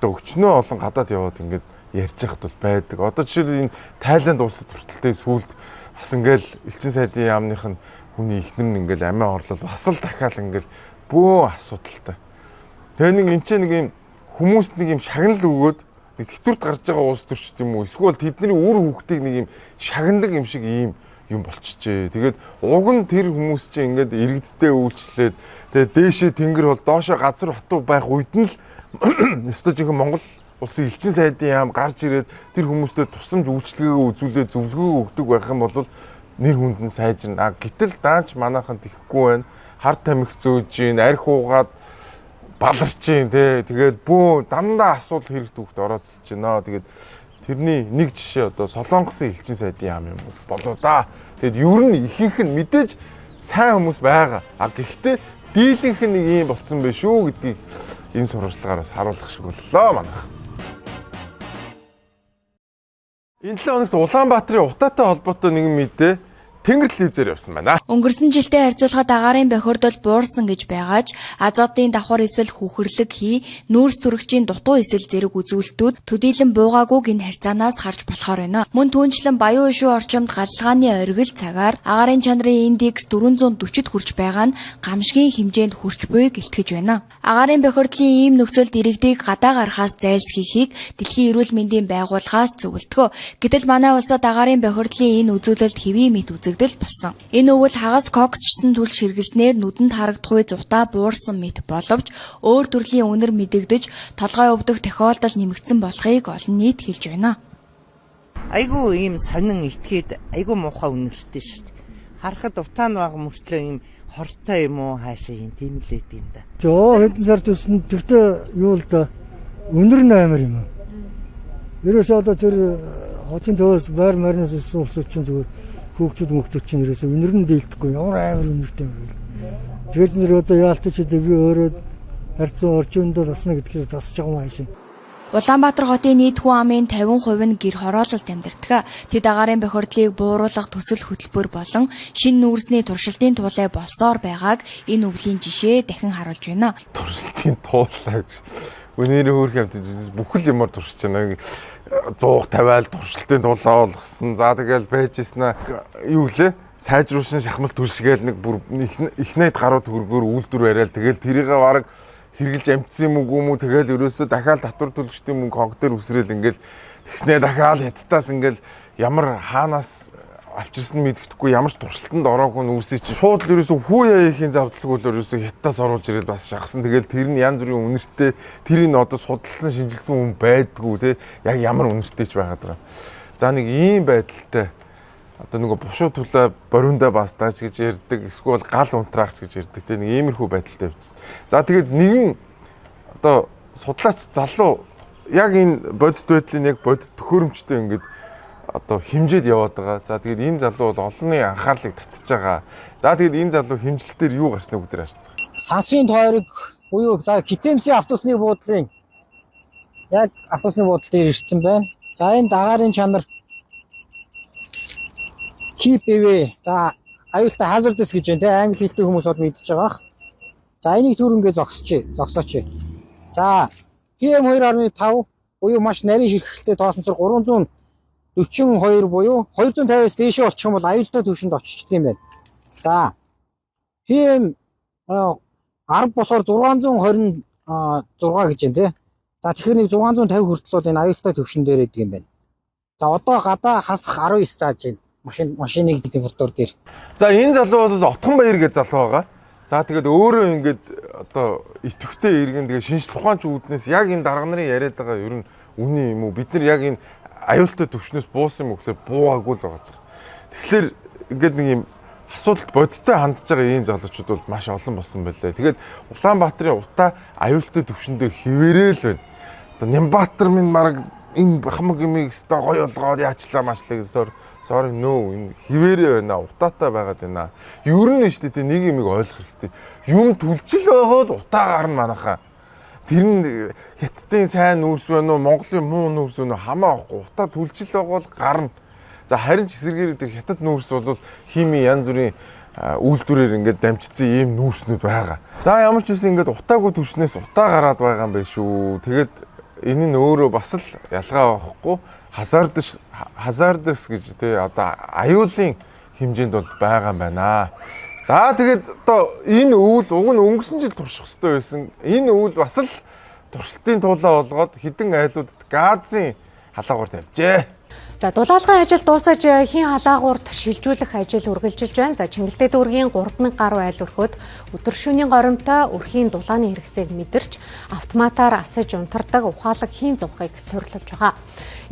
одоо өчнөө олон гадаад яваад ингээд ярьж байхад бол байдаг. Одоо жишээл энэ Тайланд улсад хүртэлтэй сүүлд бас ингээл элчин сайдын яамных нь хүний ихнэр нь ингээл амиа орлол бас л дахиад ингээл бөө асуудалтай. Тэгээ нэг энэ ч нэг юм хүмүүст нэг юм шагнал өгөөд нэг тэтгэврт гарч байгаа улс төрчд юм уу? Эсвэл тэдний үр хүүхдийг нэг юм шагнадаг юм шиг юм болчихжээ. Тэгээд уг нь тэр хүмүүс чинь ингээд иргэдтэй үйлчлээд тэгээд дээшээ тэнгэр бол доошоо газар хатуу байх үед нь л өстой жинхэнэ Монгол улсын элчин сайдын яам гарч ирээд тэр хүмүүстэй тусламж үйлчлэгээ үзүүлээд зөвлөгөө өгдөг байх юм бол нэр хүнд нь сайжирна. Гэтэл даанч манайхан тэхгүй байна. Хар тамхи зөөж гин, арх уугаад баларч гин тий. Тэгээд бөө дандаа асуудал хэрэгтэй хөвгт орооцолж байна. Тэгээд тэрний нэг жишээ одоо Солонгосын элчин сайдын яам юм болоо да. Тэгэд ер нь ихэнх нь мэдээж сайн хүмүүс байгаа. Гэхдээ дийлэнх нь нэг юм болцсон байх шүү гэдгийг энэ сурвалжлагаараас харуулах шиг боллоо манайх. Энэ 7 хоногт Улаанбаатарын утаатай холбоотой нэгэн мэдээ Тэнгэр телевизээр явсан байна. Өнгөрсөн жилдээ харьцуулахад агаарын бохирдол буурсан гэж байгаач азотын давхар эсвэл хүүхэрлэг хий, нүүрс төрөгчийн дутуу эсвэл зэрэг үзүүлэлтүүд төдийлөн буугаагүйг энэ харьцаанаас харж болохоор байна. Мөн түүнчлэн баян ишүү орчимд галлгааны оргил цагаар агаарын чанарын индекс 440-д хүрч байгаа нь гамшигын хэмжээнд хүрч буйг илтгэж байна. Агаарын бохирдлын ийм нөхцөлд иргэдийг гадаа гарахаас зайлсхийхийг Дэлхийн эрүүл мэндийн байгууллагаас зөвлөдгөө. Гэтэл манай улсад агаарын бохирдлын энэ үзүүлэлт хэвийн мэт болсон. Энэ өвөл хагас коксчсан түлш хэрэглэснээр нүдэнд харагдахгүй зутаа буурсан мэт боловч өөр төрлийн үнэр мэдэгдэж толгой өвдөх тохиолдол нэмэгдсэн болохыг олон нийт хэлж байна. Айгу ийм сонин итгээд айгу муухай үнэрчтэй шүү дээ. Харахад утаа нь байгаа мөртлөө ийм хортой юм уу хаашаа юм тийм л байт юм да. Жоо хэдэн сар төсөн тэртээ юу л да үнэр нь амар юм. Ерөөсөө одоо тэр хотын төвөөс байр марнаас ус чинь зүгээр хүүхдүүд чинь ерөөсөө үнэр нь дийлдэхгүй ямар амар үнэртэй юм бэ. Тэгэхээр нэр одоо яалтч хэдэ би өөрөө харьцан орчинд басна гэдгийг тасч байгаа юм шиг. Улаанбаатар хотын нийт хүн амын 50% нь гэр хороололд амьдардаг. Тэд агаарын бохирдлыг бууруулах төсөл хөтөлбөр болон шинэ нүүрсний туршилтын туулай болсоор байгааг энэ өвлийн жишээ дахин харуулж байна. Туршилтын туулай гэж. Үнээр хөөрх амт бүхэл юмар туршиж байна. 150-аал туршилтын тулаа олгосон. За тэгэл байж ийснэ. Юу гэлээ? Сайжруулсан шахмал түлшгээл нэг бүр ихнээд гарууд хөргөөр үйлдвэр бариад тэгэл тэрийг бараг хэрглэж амжсан юм уу тэгэл ерөөсөө дахиад татвар төлөгчдийн мөнгө хог дээр үсрээл ингээл тэгснээ дахиад хятадаас ингээл ямар хаанаас авчирсан мэддэхгүй ямар ч туршилтанд ороогүй нүүрсээ чи шууд л ерөөсөө хүү яахийн завдлагуулаар ерөөсөө хятадаас оруулж ирээд бас шахсан тэгэл тэр нь янз бүрийн үнэртэй тэрийг одоо судалсан шинжилсэн хүн байдгүй те яг ямар үнэртэй ч байгаад байгаа. За нэг ийм байдалтай одоо нөгөө бушуу түлээ бориндоо бастаач гэж ярьдаг эсвэл гал унтраагч гэж ярьдаг те нэг иймэрхүү байдалтай явчихсан. За тэгээд нэгэн одоо судлаач залуу яг энэ бодит байдлын яг бодит төхөөрөмжтэй ингээд одоо хэмжээд яваад байгаа. За тэгээд энэ залуу бол олонний анхаарлыг татж байгаа. За тэгээд энэ залуу хэмжилтээр юу гарсныг бүгд харцгаа. Сансын тойрог буюу за Китэмсийн автобусны буудлын яг автобусны буудлын дээр ирсэн байна. За энэ дагаарын чанар keep away. За аюултай hazardous гэж байна те англи хэлтэй хүмүүс бол мэдчихэж байгаа. За энийг түрэнгээ зогсооч. За PM 2.5 буюу маш нарийн ширхэгтэй тоосонцор 342 буюу 250-аас дээшээ болчих юм бол аюултай түвшинд очичдаг юм байна. За PM 10 болохоор 626 гэж байна те. За тэгэхээр нэг 650 хүртэл бол энэ аюултай түвшин дээр идэг юм байна. За одоо гадаа хасах 19 зааж байна. Машиныг температур дээр. За энэ залуу бол Отгон Баяр гэж залуу байгаа. За тэгээд өөрөө ингээд одоо идэвхтэй иргэн тэгээд шинжлэх ухаанч үүднээс яг энэ дарга нарын яриад байгаа ер нь үний юм уу? Бид нар яг энэ аюултай түвшнээс буусан юм уу гэхлээр буугаагүй л байгаа. Тэгэхээр ингээд нэг юм асуудалд бодиттой хандж байгаа ийм залуучууд бол маш олон болсон байлаа. Тэгээд Улаанбаатарын утаа аюултай түвшиндээ хിവэрээл байна. Одоо Нямбатар минь мараг энэ хамаг юмыг өстой гоё болгоод яачлаа мачлаа гэсэн sorry no энэ хിവэрээ байна. Утаатай байгаад байна. Ер нь шүү дээ нэг юмыг ойлгох хэрэгтэй. Юм түлжил байгаа л утаагаар нь манайхаа. Тэр нь хятадын сайн нүүрс байна уу, Монголын муу нүүрс байна уу хамаахгүй. Утаа түлжил байгаа л гарна. За харин ч эсэргээр тэр хятад нүүрс бол хими янз бүрийн үйлдвэрээр ингээд дамжицсан ийм нүүрснүүд байгаа. За ямар ч үсэн ингээд утаагүй түвшнээс утаа гараад байгаа юм байна шүү. Тэгээд энэ нь өөрөө бас л ялгаа байхгүй. Hazardous гэж тий одоо аюулын хэмжээнд бол байгаа юм байна. За тэгээд одоо энэ өвөл уг нь өнгөрсөн жил турших хэрэгтэй байсан. Энэ өвөл бас л туршилтын туулаа болгоод хідэн айлуудад газын халаагуур тавьжээ. За дулаалгын ажил дуусаж хийн халаагуурт шилжүүлэх ажил үргэлжилж байна. За Чингэлтэй дүүргийн 3000 гаруй айл өрхөд өдөр шөнийн горимтой өрхийн дулааны хэрэгцээг мэдэрч автоматар асаж унтардаг ухаалаг хийн зовхыг суйрлуулж байгаа.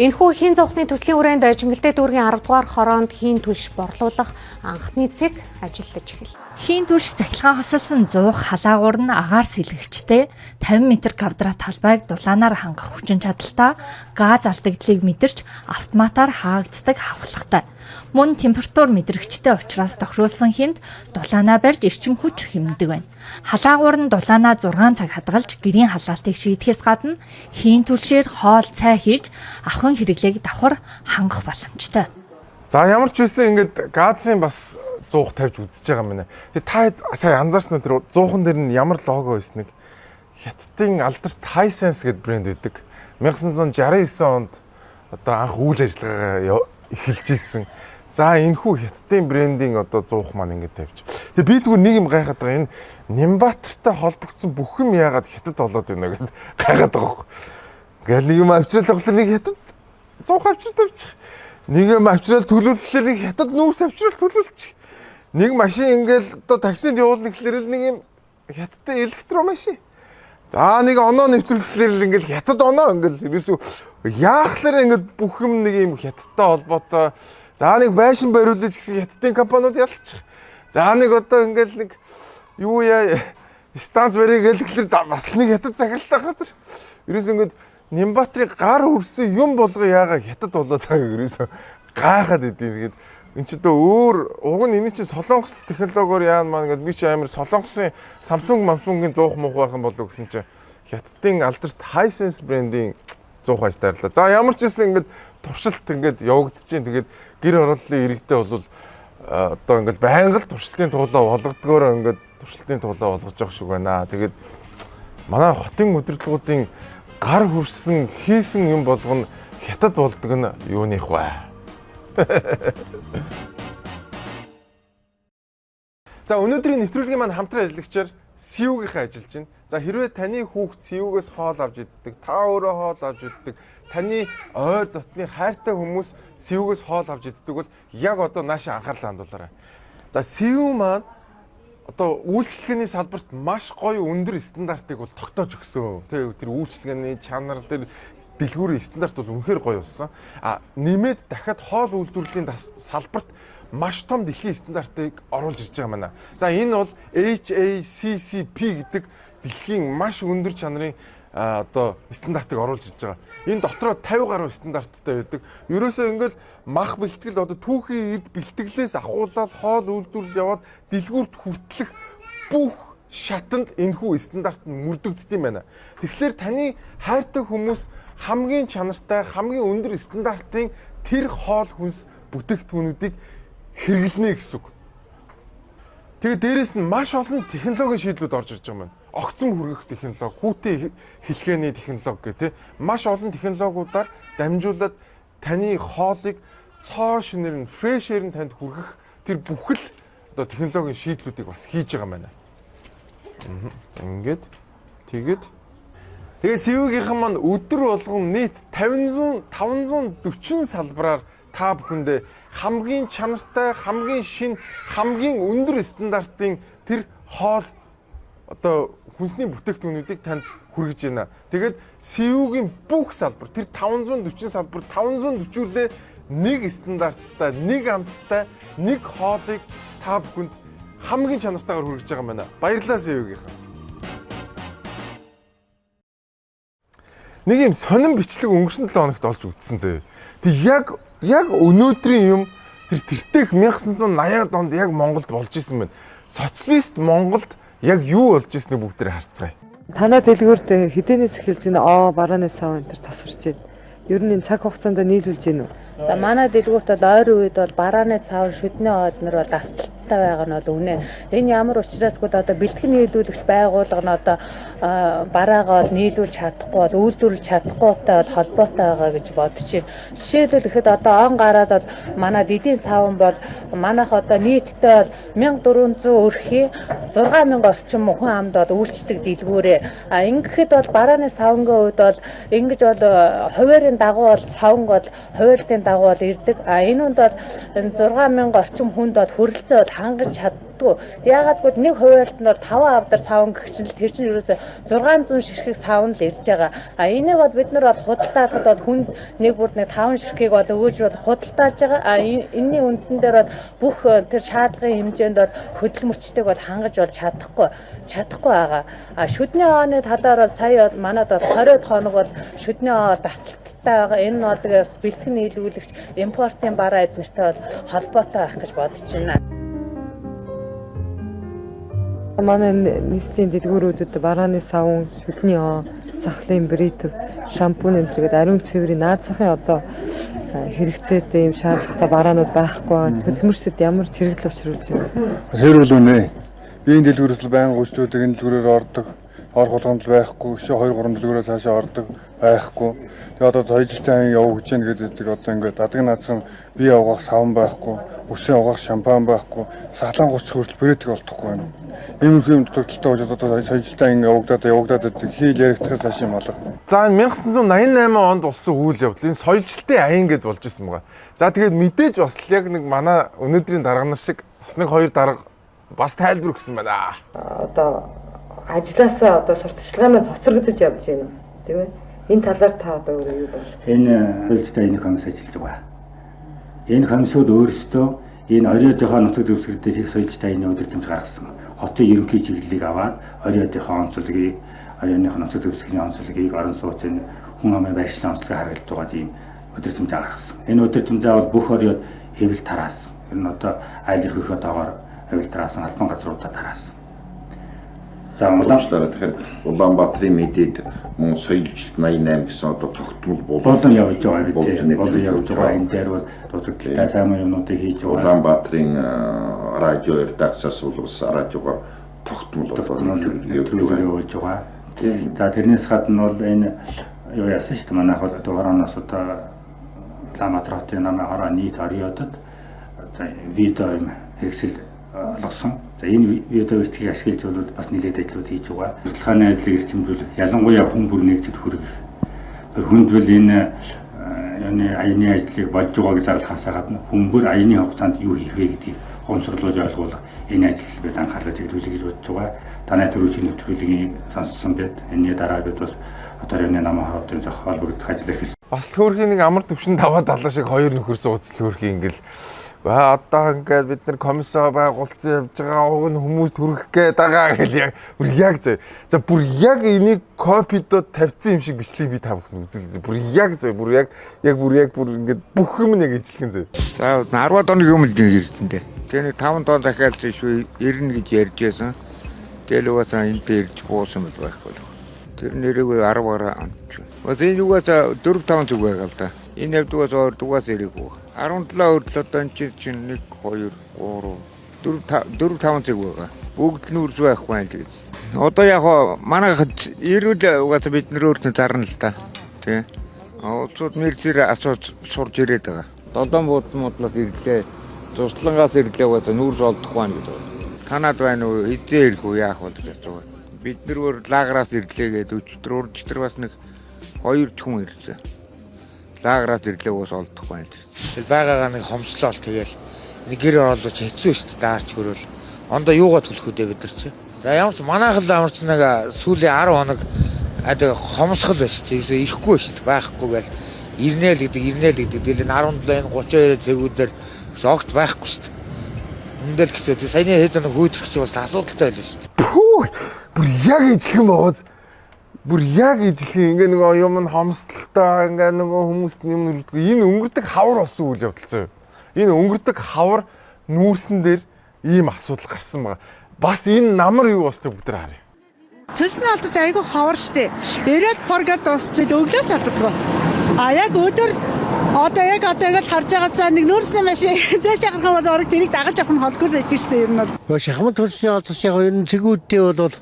Энэхүү хийн зовхны төслийн хүрээнд Чингэлтэй дүүргийн 10 дугаар хороонд хийн түлш борлуулах анхны цэг ажиллаж эхэллээ. Хийн түлш цахилгаан хосолсон 100 халаагуур нь агаар сэлгэгчтэй 50 м квадрат талбайг дулаанаар хангах хүчин чадалтай газ алдагдлыг мэдэрч автоматар хаагддаг хавхлагтай. Мөн температур мэдрэгчтэй учраас тохируулсан хэмт дулаанаа барьж эрчим хүч хэмнэдэг байна. Халаагуур нь дулаанаа 6 цаг хадгалж гэрийн халаалтыг шийдэхээс гадна хийн түлшээр хоол цай хийж ахын хэрэглээг давхар хангах боломжтой. За ямар ч үсэн ингээд газын бас 100 тавьж үзэж байгаа юм байна. Тэгээ та сая анзаарсан тэр 100хан дээр нь ямар лого байсныг Хятадын алдарт Hisense гэдэг брэнд байдаг. 1969 онд одоо анх үйл ажиллагаа эхэлж ирсэн. За энэхүү Хятадын брендийн одоо 100х маань ингээд тавьж. Тэгээ би зүгээр нэг юм гайхаад байгаа. Энэ Нямбатартай холбогдсон бүх юм яагаад Хятад болоод байна гэд гайхаад байгаа. Ингээл нэг юм авчрал авахлаар нэг Хятад 100 авчрал тавьчих. Нэг юм авчрал төлөвлөлөөр нэг Хятад нүүрс авчрал төлөвлөж. Нэг машин ингээл одоо таксинд явуулна гэхлээр нэг юм Хятадтай электромашин. За нэг оноо нэвтрүүлэхлээр ингээл Хятад оноо ингээл ерөөсөө яахлаар ингээд бүх юм нэг юм Хятадтай холбоотой. За нэг байшин бариулж гэсэн Хятадын компаниуд ялчих. За нэг одоо ингээл нэг юу яа станц барих гэлэхлээр бас нэг Хятад захиралтай газар. Ерөөсөө ингээд Нямбатрын гар үрсэн юм болго яага Хятад болоод байгаа ерөөсөө гайхаад идэв. Тэгээд эн чи одоо өөр уг нь энэ чинь солонгос технологиор яан маань гэдэг би чи амар солонгосын Samsung-гийн 100 муух байх юм болов гэсэн чи Хятадын алдарт Hisense брендийн 100 хаяж тарлаа. За ямар ч байсан ингээд туршилт ингээд явагдаж чинь тэгээд гэр хорооллын иргэдээ бол одоо ингээд байнга л туршилтын туулаа болгодгоор ингээд туршилтын туулаа болгож явах шиг байна. Тэгээд манай хотын удирдлагуудын гар хүрсэн хийсэн юм болгоно Хятад болдог нь юуных вэ? За өнөөдрийн нэвтрүүлгийн маань хамтран ажиллагчаар СИУ-гийнхаа ажиллаж байна. За хэрвээ таны хүүхд СИУ-гээс хоол авч иддэг, та өөрөө хоол авч иддэг, таны ойр дотны хайртай хүмүүс СИУ-гээс хоол авч иддэг бол яг одоо наашаа анхаарлаа хандуулаарай. За СИУ маань одоо үйлчлэгээний салбарт маш гоё өндөр стандартыг бол тогтоож өгсөн. Тэр үйлчлэгээний чанар тэр дэлгүүрийн стандарт бол үнэхээр гоё болсон. Нэмээд дахиад хоол үйлдвэрлэлийн салбарт маш том дэлхийн стандартыг оруулж ирж байгаа маа. За энэ бол HACCP гэдэг дэлхийн маш өндөр чанарын одоо стандартыг оруулж ирж байгаа. Энэ дотроо 50 гаруй стандарттай байдаг. Ерөөсөө ингээл мах бэлтгэл одоо түүхийн эд бэлтгэлээс ахуулаад хоол үйлдвэрлэл яваад дэлгүүрт хүртэлх бүх шатанд энэхүү стандарт нь мөрдөгддөг юм байна. Тэгэхээр таны хайртай хүмүүс хамгийн чанартай, хамгийн өндөр стандартын тэр хоол хүнс бүтээгдэхүүнүүдийг хэрэглэнэ гэсэн үг. Тэгээд дээрэс нь маш олон технологийн шийдлүүд орж ирж байгаа юм байна. Огцон хүргэх технологи, хүүтэй хэлхээний технологи гэх тээ маш олон технологиудаар дамжуулаад таны хоолыг цоо шинээр нь фрешээр нь танд хүргэх тэр бүхэл одоо технологийн шийдлүүдийг бас хийж байгаа юм байна. Ингээд тэгээ СИУ-гийнхан маань өдөр болгон нийт 540 салбараар та бүхэндээ хамгийн чанартай, хамгийн шинэ, хамгийн өндөр стандартын тэр хоол одоо хүнсний бүтээгдэхүүнүүдийг танд хүргэж байна. Тэгээд СИУ-гийн бүх салбар тэр 540 салбар 540-үүлээ нэг стандарттай, нэг амттай, нэг хоолыг та бүхэнд хамгийн чанартайгаар хүргэж байгаа юм байна. Баярлалаа СИУ-гийнхан. Нэг юм сонин бичлэг өнгөрсөн 7 хоногт олж үзсэн зөө. Тэг яг өнөөдрийн юм тэр тэртех 1980-аад онд яг Монголд болж исэн байна. Социалист Монголд яг юу болж ирснийг бүгдээр харцгаая. Танай дэлгүүрт хэдийнээс эхэлж байна? Барааны сав энэ тасарч байна. Ер нь энэ цаг хугацаанд нийлүүлж байна уу? За манай дэлгүүрт бол ойрын үед бол барааны сав, шүдний однор бол алдаатай байгаа нь бол үнэ. Энэ ямар учраас гээд одоо бэлтгэн нийлүүлэгч байгууллага нь одоо бараагаа нийлүүлж чадахгүй бол үйлдвэрлэж чадахгүйтай бол холбоотой байгаа гэж бодож байна. Жишээлбэл ихэд одоо он гараад бол манай эдийн савн бол манайх одоо нийтдээ бол 1400 өрхийн 6000 орчим хүн амд бол үйлчлдэг дэлгүүрээ. Ингэхэд бол барааны савнгийн хувьд бол ингэж бол хуваарийн дагуу бол савн бол хуваарлтын дагуу бол ирдэг. Энэ хүнд бол 6000 орчим хүнд бол хөрөлцөө бол хангаж чаддгүй. Яагаад гэвэл нэг хуваарлтнаар 5 авдар савн гэх чинь тэр чинь ерөөсөө 600 ширхэг савн л ирж байгаа. Энийг бол бид нар бол худалдаахад бол хүнд нэг бүрд нэг 5 ширхгийг бол өгөөж бол худалдааж байгаа. Энэний үндсэн дээр бол бүх тэр шаардлагын хэмжээнд бол хөдөлмөрчтэйг бол хангаж бол чадахгүй байгаа. Шүдний хооны талаар бол сая бол манад бол 20 хоног бол шүдний хоо тасалтай байгаа. Энэ нь одоо бэлтгэн нийлүүлэгч импортын бараа эднэртэй бол холбоотой байх гэж бодож байна. Манай нийслэлийн дэлгүүрүүдэд барааны савн, шүдний хоо, цахлын бритв, шампунь энэ зэрэг ариун цэврийн наад захын одоо хэрэгцээтэй юм шаардлагатай бараанууд байхгүй. Хөдөлмөрчдөд ямар чирэгдэл учруулж байна? Хэрүүл үнэ. Биеийн дэлгүүрээс байнга гүйцэтгэдэг энэ дэлгүүрээр ордог. Орох болгоомж байхгүй. 2-3 дэлгүүрээс цаашаа ордог байхгүй. Тэгээ одоо соёлжлтын явуу гэж байна гэдэг одоо ингээд адаг наацхан бие угаах савн байхгүй. Үсээ угаах шампань байхгүй. Сахлан гуц хүртэл брэдэг олдохгүй байна. Ийм юм төгөлтэй болж одоо соёлжлтын явагдаад хийл яригдахаас хаш юм болго. За энэ 1988 онд болсон үйл явдал энэ соёлжлтын аян гэдээ болж исэн байгаа. За тэгээд мэдээж бас л яг нэг манай өнөөдрийн дарга нар шиг бас нэг хоёр дарга бас тайлбар өгсөн байна. Одоо ажлаасаа одоо сурталчилгаа маань хоцрогдож явж байна. Тийм ээ. Энэ талаар та одоо өөрөө юу бол? Энэ соёлжлтын комисс ажиллаж байгаа. Энэ комиссууд өөрсдөө энэ оройдынхоо нутаг дэвсгэрдээ их соёлжлтын удирдамж гаргасан. Хотын ерөнхий чиглэлийг аваад оройдынхоо онцлогийг, оройныхоо нутаг дэвсгэрийн онцлогийг, орон сууцны хүн амын байршлын онцлогийг харгалж байгаа тийм удирдамж гаргасан. Энэ удирдамжаа бол бүх оройд хэвлэл тараасан. Энэ нь одоо айл өрхөөхөө доогоор хэвлэл тараасан, албан газруудад тараасан. За уламжлалаа тэгэхээр Улаанбаатарын мэдээд мөн соёлжлт 88 гэсэн одоо тогтмол болон явж байгаа гэдэг. Болон явж байгаа энэ дээр бол дутагдaltaй сайн юмнуудыг хийж байгаа. Улаанбаатарын радио редакцаас бол бас радиогоор тогтмол явж байгаа. За тэрнээс гадна бол энэ юу яасан шүү дээ манайх бол дугаараас одоо Улаанбаатарын намын хараа нийт оройдод видео хэрэгсэл олгосон. За энэ видео бичгийг ашиглаж бол бас нэлээд ажлууд хийж байгаа. Судалгааны ажлыг эрчимжүүл ялангуяа хүн бүр нэгжид хүргэх. Хүнд бол энэ аяны ажлыг болж байгааг зарлахаас гадна хүн бүр аяны хугацаанд юу хийх вэ гэдгийг ухамсарлуулж ойлгуулах энэ ажил бид анхаарлаа чиглүүлэх гэж бодож байгаа. Танай төрөүчийн нэвтрүүлгийг сонссон байд. Энэний дараа бид бас хотын намын хаалтын зохиол бүрдэх ажил эхэлсэн. Бас төөрхийн нэг амар төвшин даваа далаа шиг хоёр нөхөр сууц төөрхийн ингээл одоо ингээд бид нар комиссаа байгуулсан явж байгаа уг нь хүмүүс төрөх гээд байгаа гэл бүр яг за бүр яг энийг копидод тавьсан юм шиг бичлэгийг би та бүхэн үзүүлсэн. Бүр яг бүр ингээд бүх юм нэг ижилхэн зөө. За 10 доног юм л ирдэнтэй. Тэгээ нэг 5 дон дахиад шүү ирнэ гэж ярьж байсан. Тэгэл угаасаа энэ дээр ирж буусан бол байхгүй. Тэр нэрээ 10 гараа амч. Бас энэ угаасаа 4-5 зүг байгаал та. Энэ явдгаас дугаас ирээгүй. 17 өрдөл одоо энэ чинь 1 2 3 4 5 зүг байгаа. Бүгд нь үрж байхгүй байх л гэж. Одоо яг манайхад ирүүл угаасаа бид нэр өөртөө зарна л та. Тий. Улсууд мэрзээр асууж сурж ирээд байгаа. Додон буудлаас ирлээ. Туслангаас ирлээ угаасаа нүүрж олдохгүй байна гэж. Танад байна уу? Эзээ ирэх үү яах бол гэж байгаа. Бид нэр лаграас ирлээ гэдэг өчтөр урдчтэр бас нэг 2 хүн ирлээ. Лаграас ирлээ уус олдох байна. Тэгэл байгаагаа нэг хомслол тэгэл нэг гэр оруулж хэцүү шүү дээ даарч хөрөөл. Ондоо юугаа төлөх үү бид нар чи. За ямар ч манайх л амарч нэг сүүлийн 10 хоног хомсгол байж чи ирэхгүй шүү дээ байхгүй гэл ирнэ л гэдэг тэгэл 17 32 цэгүүдээр огт байхгүй шүү дээ. Үндэл гэсэн саяны хэд нэг хүйтрэх чи бас асуудалтай байлаа шүү дээ. Бүр яг ижилхэн бооз. Бүр яг ижилхэн ингээ нэг юм нь хомсдолтой ингээ нэг хүмүүст юм нүрдгүй. Энэ өнгөрдөг хавар болсон үйл явдал зөө. Энэ өнгөрдөг хавар нүүрсэн дээр ийм асуудал гарсан байгаа. Бас энэ намар юу болсныг бүгд харъя. Төсний алдаж айгүй хавар штэ. Ирээд поргод дуусчих өглөөч алддаггүй. А яг өдөр Одоо яг ингэж харж байгаа за нэг нүүрсний машин дээш гарах бол орог тэрийг дагаж авах нь холгүй л байдаг шүү дээ ер нь бол. Шахмат төрсний олдос яг ер нь цэгүүдтэй бол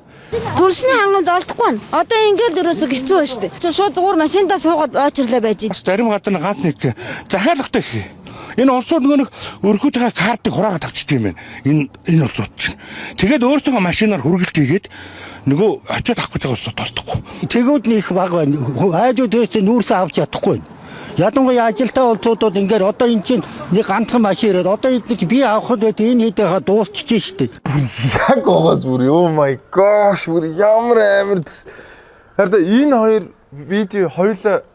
Төрсний хангамж олдохгүй байна. Одоо ингээд ерөөсө хэцүү байна шүү дээ. Чи шууд зүгээр машиндаа суугаад очирлаа байж байна. Зарим гадна ганц нэг захиалгатай хий. Энэ улсууд нэг өрхөж байгаа картыг хураагаад авчиж юм байна. Энэ улсууд чинь. Тэгээд өөрсдөө машинаар хүргэлт хийгээд нөгөө очиод авах гэж байгаа улсууд олдохгүй. тэгүүд нь их бага байна. Айдуу төрсний нүүрсээ авч чадахгүй байна. Ядангуяа ажилтаа улсуудууд ингээд одоо эн чинь нэг ганцхан машин ирээд одоо эдгээр би авахд байт энэ хийдээ дуусчих штеп. Яг гоогоос бүр oh my gosh бүр ямар амар төс. Харин энэ хоёр видео хоёулаа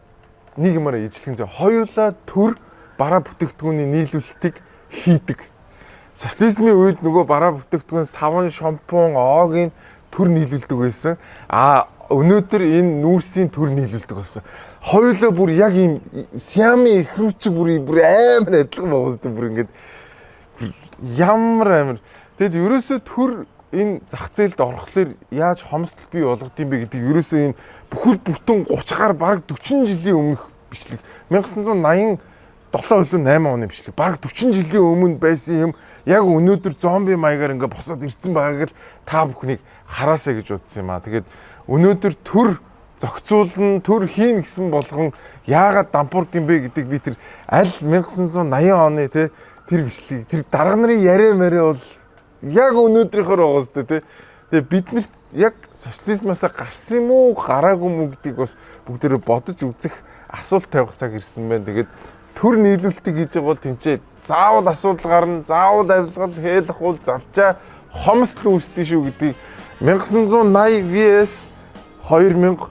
нэг юмараа ижлэхэн зэ хоёулаа төр бараа бүтээгдэхүүний нийлүүлэлтийг хийдэг. Социализмын үед нөгөө бараа бүтээгдэхүүн савн, шампунь, оогийн төр нийлүүлдэг байсан. Өнөөдөр энэ нүүрсийн төр нийлүүлдэг болсон. Хоёулаа бүр яг ийм Сиами ихрүүчиг бүр амар адилхан байгуулсан бүр ингээд ямар амар. Тэгэд ерөөсөө төр энэ зах зээлд орохлоор яаж хомсдол бий болгох юм бэ гэдэг ерөөсөө энэ бүхэл бүтэн 30-аар бараг 40 жилийн өмнөх бичлэг 1987 8 оны бичлэг бараг 40 жилийн өмнө байсан юм яг өнөөдөр зомби маягаар ингээд босоод ирсэн байгааг л та бүхнийг хараасаа гэж бодсон юм аа. Тэгээд өнөөдөр төр зохицуулна, төр хийн гэсэн болгон яагаад дампуурд юм бэ гэдэг би тэр аль 1980 оны тэр бичлэг тэр дарга нарын яриа мэрэ бол яг өнөөдрийнхөр байгаа сте тий. Тэгээ бид нарт яг социализмаас гарсан юм уу, гараагүй юм уу гэдгийг бас бүгдээрээ бодож үзэх асуулт тавих цаг ирсэн байна. Тэгээд төр нийлүүлэлтийг хийж байгаа бол тэнцээ заавал асуудал гарна, заавал авилгал хэлэх бол завчаа хомсдол үүсдэг шүү гэдгийг 1980 vs 2020.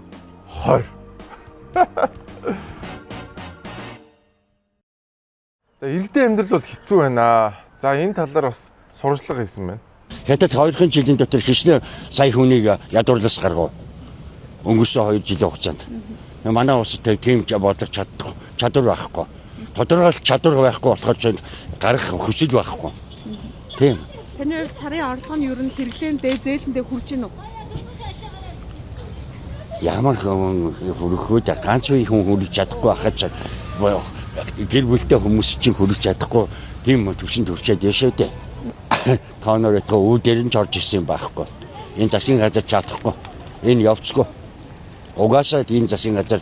За иргэдийн амьдрал бол хэцүү байна. За энэ талаар бас сурчлага хийсэн байна. Хятад 2 жилийн дотор хичнээн сая хүнийг ядуурлаас гаргав. Өнгөрсөн 2 жилийн хугацаанд. Манай улстай тийм бодлого чадвар байхгүй. Тодорхойлолт чадвар байхгүй болохоор гарах хүсэл байхгүй. Тийм. Таны хувьд сарын орлого нь ер нь хэрэглээндээ зээлэндээ хүрч гинөө. Ямар хөрөхөд ганц үе хүн хүрч чадахгүй хахаж гэр бүлтэй хүмүүс чинь хүрч чадахгүй тийм төвшөнд хүрчээд яшаа дээ. Таанаар это үүдээр нь орж ирсэн байхгүй. Энэ засгийн газар чадахгүй. Энэ явцгүй. Угаасаа энэ засгийн газар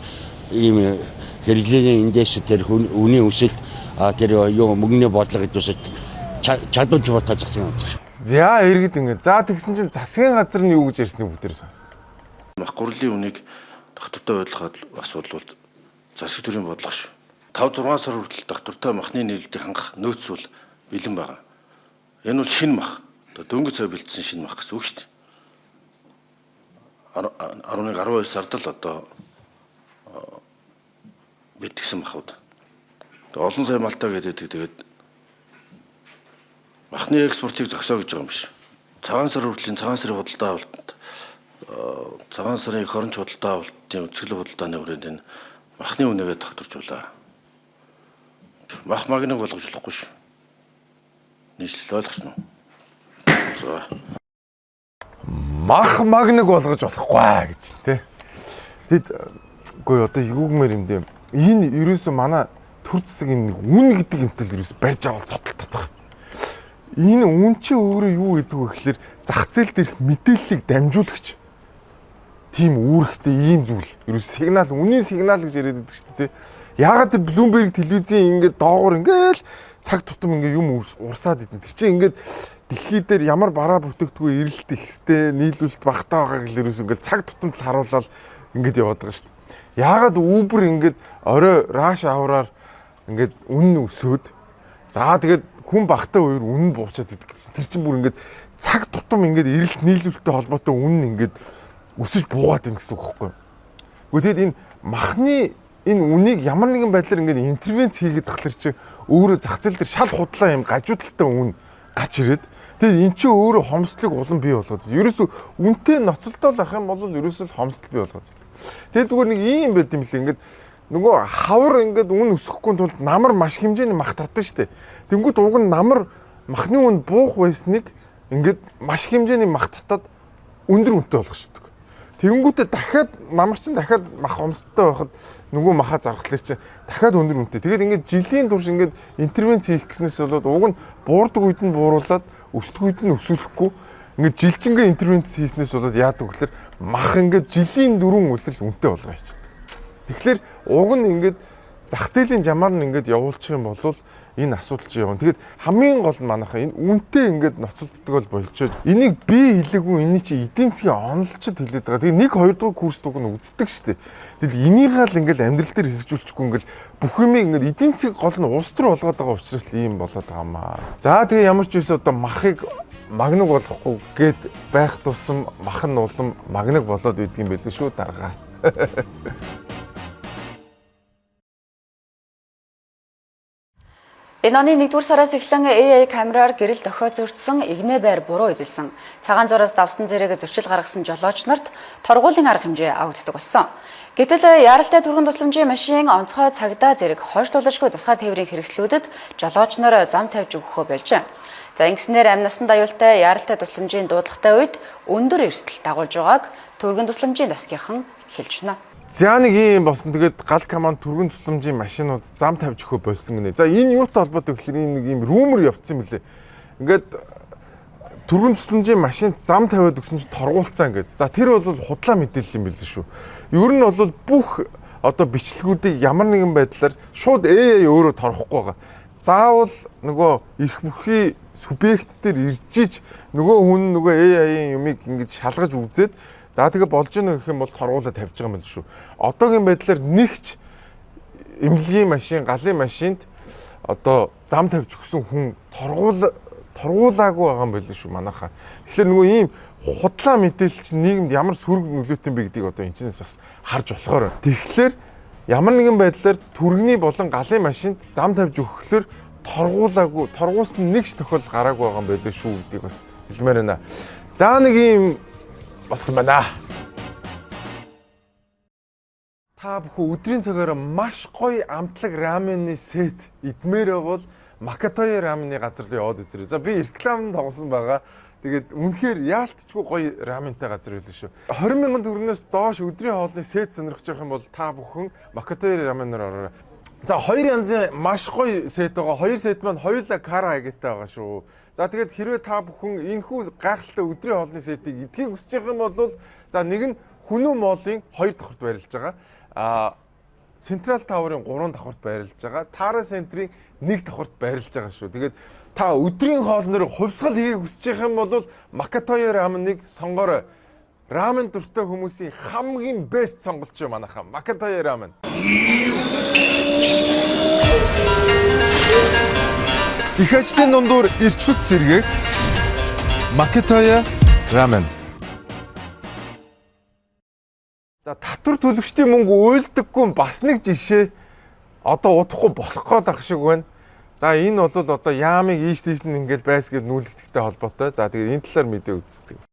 ийм хэрэглээний эндээс тэр үний өсөлт тэр юу мөнгөний бодлого гэдүүс чадварж батаж засгийн газар. За иргэд ингэ. За тэгсэн чинь засгийн газар нь юу гэж ярьсныг бүгдээрээ сонс. Гурлийн үнийг доктортой ойлгоход асуудал бол засаг төрийн бодлого шүү. 5-6 сар хүртэл доктортой махны нийлэлтийг хангах нөөц бол бэлэн байгаа. Энэ бол шинэ мах. Дөнгөж цай бэлдсэн шинэ мах гэсэн үг шүү дээ. 11-12 сард л одоо бэлтгэсэн махуд. Олон сая малтаа гэдэг тэгээд махны экспортыг зогсоо гэж байгаа юм биш. Цагаан сар хүртлийн цагаан сарын худалдаа авалтанд цагаан сарын хоронч худалдаа авалтын үзэсгэлэн худалдааны хүрээнд энэ махны үнэгээ тогтворжуулаа. Мах магныг болгож болохгүй шүү. Нийслэл ойлгосон уу? За. Мах магныг болгож болохгүй гэж тий. Тэгэд үгүй одоо юугмэр юм дээ. Энэ ерөөсөө манай төр засгийн нэг үн гэдэг юмтай л ерөөс барьж авал зодтолтод байна. Энэ үн чи өөрөө юу гэдэг вэ гэхээр зах зээлд ирэх мэдээллийг дамжуулагч. Тийм үүрэгтэй ийм зүйл. Ерөөс сигнал, үнийн сигнал гэж яриад байдаг шүү дээ. Яагаад Bloomberg телевизийн ингээд доогоор ингээд цаг тутам ингээд юм урсаад идэв. Тэр чинь ингээд дэлхий дээр ямар бараа бүтээгдэхүүн эрэлт ихстэй нийлүүлэлт багтаа байгааг л ерөөс ингээд цаг тутамд харуулаад ингээд яваад байгаа шүү дээ. Яагаад Uber ингээд орой rush hour-аар ингээд үнэн өсөөд за тэгээд хүн багтаа үеэр үнэн буучаад идэг гэсэн. Тэр чинь бүр ингээд цаг тутам ингээд эрэлт нийлүүлэлттэй холбоотой үнэн ингээд өсөж буугаад ийн гэсэн үг байхгүй. Гэхдээ тэгэд энэ махны энэ үнийг ямар нэгэн байдлаар ингээд интервенц хийгээд тахлаар чи өөрөө зах зээл дээр шал худлаа юм гажуудалтай үн гарч ирээд тэгээд эн чинь өөрөө хомсдлыг улам бий болгоод. Ерөөсөө үнтэй ноцолтой л ах юм бол ерөөсөө хомсдол бий болгоод. Тэгээд зүгээр нэг ийм байт юм лээ ингээд нөгөө хавар ингээд үн өсөхгүй тулд намар маш хэмжээний мах татсан шүү дээ. Тэнгүүд уг нь намар махны үн буух байсныг ингээд маш хэмжээний мах татаад өндөр үнэтэй болгох шүү дээ. Тэнгүүтээ дахиад намар чинь дахиад мах өмсөлттэй байхад нөгөө маха зархлаар чинь дахиад өндөр үнэтэй. Тэгээд ингээд жилийн турш ингээд интервенц хийх гэснээс болоод уг нь буурдаг үед нь бууруулад өсдөг үед нь өсвөлөхгүй ингээд жилчингээ интервенц хийснээс болоод яадаг гэхээр мах ингээд жилийн дөрвөн үлрэл үнэтэй болгоо хийчихдэг. Тэгэхээр уг нь ингээд зах зээлийн жамаар нь ингээд явуулчих юм бол энэ асуудал чи явна. Тэгээд хамгийн гол нь манайхаа энэ үнэтэй ингээд ноцолддог бол болчоод энийг би хэлээгүй энэ чи эдийн засгийн онолчд хэлээд байгаа. Тэгээд 1 2 дугаар курс дуг нь үздэг шүү дээ. Тэгэл энийгээ л ингээд амьдрал дээр хэрэгжүүлчихгүй ингээд бүх юм ингээд эдийн засгийн гол нь улс төр болгоод байгаа учраас л ийм болоод байгаа маа. За тэгээ ямар ч байсан одоо махыг магнаг болохгүй гэд байх тусам мах нь улам магнаг болоод идэг юм байлээ шүү дарга. Энэ оны 1-р сараас эхлэн AI камераар гэрэл тохиолцогдсон игнэ байр буруу эзэлсэн. Цагаан зураас давсан зэрэг зөрчил гаргасан жолооч нарт торгуулийн арга хэмжээ авагддаг болсон. Гэтэл яаралтай түргэн тусламжийн машин онцгой цагдаа зэрэг хойшлуулшгүй тусгай тээврийн хэрэгслүүдэд жолооч нар зам тавьж өгөхөө болж. За ингэснээр амь насанд аюултай яаралтай тусламжийн дуудлагатай үед өндөр эрсдэл дагуулж байгааг түргэн тусламжийн засгийнхан хэлж байна. За нэг юм болсон. Тэгээд гал команд түргэн тусламжийн машинууд зам тавьж өгөө болсон гинэ. За энэ юутай холбоотой гэхээр энэ нэг юм румер явцсан мөлий. Ингээд түргэн тусламжийн машинд зам тавиад өгсөн чинь торгуулцсан гэдэг. За тэр бол худлаа мэдээлэл юм билээ шүү. Ер нь бол бүх одоо бичлэгүүдийг ямар нэгэн байдлаар шууд AI өөрөө торгохгүй байгаа. Заавал нөгөө эрх бүхий субъект дээр иржиж нөгөө хүн нөгөө AI-ийн юмыг ингэж шалгаж үзээд за тэгээ болж гэнэ гэх юм бол торгуулаад тавьж байгаа юм байна шүү. Одоогийн байдлаар нэгч эмнэлгийн машин, галын машинд одоо зам тавьж өгсөн хүн торгуулаагүй байгаа юм байна шүү манайхаа. Тэгэхээр нөгөө ийм худлаа мэдээлэл чинь нийгэмд ямар сөрөг нөлөөтэй юм бэ гэдгийг одоо энэчнээс бас харж болохоор. Тэгэхээр ямар нэгэн байдлаар түргэний болон галын машинд зам тавьж өгөхлөөр торгуулсан нэгч тохиолдол гараагүй байгаа юм байна шүү гэдгийг бас хэлмээр байна. За нэг ийм болсон байна. Та бүхэн өдрийн цагаараа маш гоё амтлаг рамены сет идмээр бол Макатоя рамены газар руу яваад үзэрэй. За би рекламанд тоглосон байгаа. Тэгээд үнэхээр яалтчгүй гоё раментай газар байлаа шүү. 20,000 төгрөгнөөс доош өдрийн хоолны сет сонирхож байгаа юм бол та бүхэн Макатоя раменаар ороорой. За 2 янзын маш гоё сет байгаа. 2 сет маань хоёулаа кара агитай байгаа шүү. За тэгээд хэрвээ та бүхэн энэхүү гайхалтай өдрийн хоолны сетийг идэхийг хүсэж байгаа юм бол за нэг нь Хүнүү Моллын 2 давхарт байрлаж байгаа. Централ Тауэрын 3 давхарт байрлаж байгаа. Тара центрийн 1 давхарт байрлаж байгаа шүү. Тэгээд та өдрийн хоолноор хувьсгал хийхийг хүсэж байгаа юм бол Макатоя раменыг сонгоорой. Рамен дуртай хүмүүсийн хамгийн бест сонголт шүү манайхаа. Макатоя рамен. Их ажлын дундуур ирч хүч сэргээх Макатоя рамен. За татвар төлөгчдийн мөнгө уйлдаггүй бас нэг жишээ одоо удахгүй болох гээд ах шиг байна. За энэ бол одоо яамыг ийш тийш нь ингээл байсгээд нүүлэгдэхтэй холбоотой. За тэгээд энэ талаар мэдээ үзцгээе.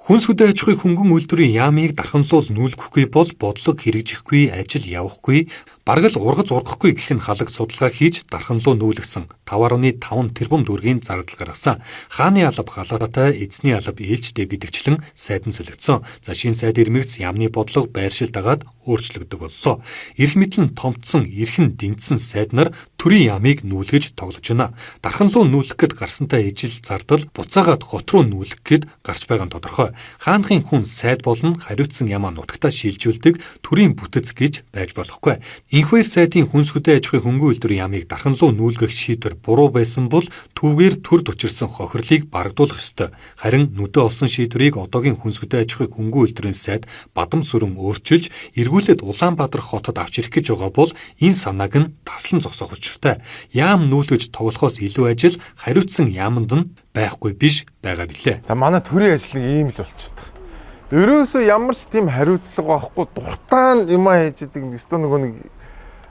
Хүнс хөдөө аж ахуйн хөнгөн үйлдвэрийн яамыг дарханлуул нүүлгэхгүй бол бодлого хэрэгжихгүй, ажил явахгүй, бараг л ургац ургахгүй гэх нь халагд судалгаа хийж дарханлуу нүүлгсэн 5.5 тэрбум төгрөгийн зардал гаргасан. Хааны алба халаатай, эзний алба ээлжтэй гэдэгчлэн сайд нь солигдсон. За шинэ сайд ирмэгц яамны бодлого байршил дагаад өөрчлөгдөг боллоо. Эрх мэдлэн томтсон, эрхэн дэнцсэн сайд нар төрийн яамыг нүүлгэж тоглож байна. Дарханлуу нүүлгэх гээд гарсантай ижил зардал буцаагаад хот руу нүүлгэх гээд гарч байгаа нь тодорхой. Хаанхын хүн сайд болон хариуцсан ямаа нутагтаа шилжүүлдэг төрийн бүтэц гэж байж болохгүй. Инхвэр сайдын хүнс хөдөө аж ахуйн хөнгөн үйлдвэрийн яамыг дарханлуу нүүлгэх шийдвэр буруу байсан бол түүгээр төр учирсан хохирлыг барагдуулах ёстой. Харин нүдэ олсон шийдвэрийг одоогийн хүнс хөдөө аж ахуйн хөнгөн үйлдвэрийн сайд Бадам Сүрэн өөрчилж эргүүлээд Улаанбаатар хотод авч ирэх гэж байгаа бол энэ санааг нь таслан зогсоох учиртай. Яам нүүлгэж тоглохоос илүү ажил хариуцсан яамд нь байхгүй биш байгаа билээ. За манай төрийн ажил нэг ийм л болчиход байгаа. Ерөөсөө ямар ч тийм хариуцлага байхгүй дуртаан юм хийж идэг өстө нөгөө нэг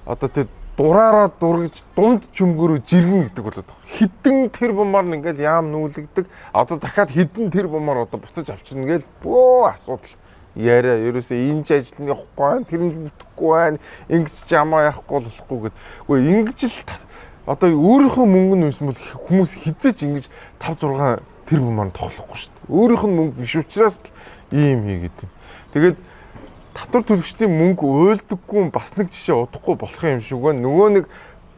одоо тэр дураараа дургиж дунд чөмгөрөө жиргэн гэдэг болоод байгаа. Хідэн тэр бумаар нь ингээл яам нүүлгдэг. Одоо дахиад хідэн тэр бумаар одоо буцаж авчирна гээл бөө асуудал. Яриа ерөөсөө энэ ч ажил нь явахгүй байна, тэр нь бүтэхгүй байна. Ингэж ч ямаа явахгүй болохгүй гэдэг. Үгүй ингэж л одоо өөрийнхөө мөнгө нь юусэн бол хүмүүс хизээч ингэж 5 6 тэр бумаар тоглохгүй шүү дээ. Өөрийнх нь мөнгө биш учраас ийм хийгээд байна. Тэгээд татвар төлөгчдийн мөнгө уйлдаггүй бас нэг жишээ удахгүй болох юм шиг байна. Нөгөө нэг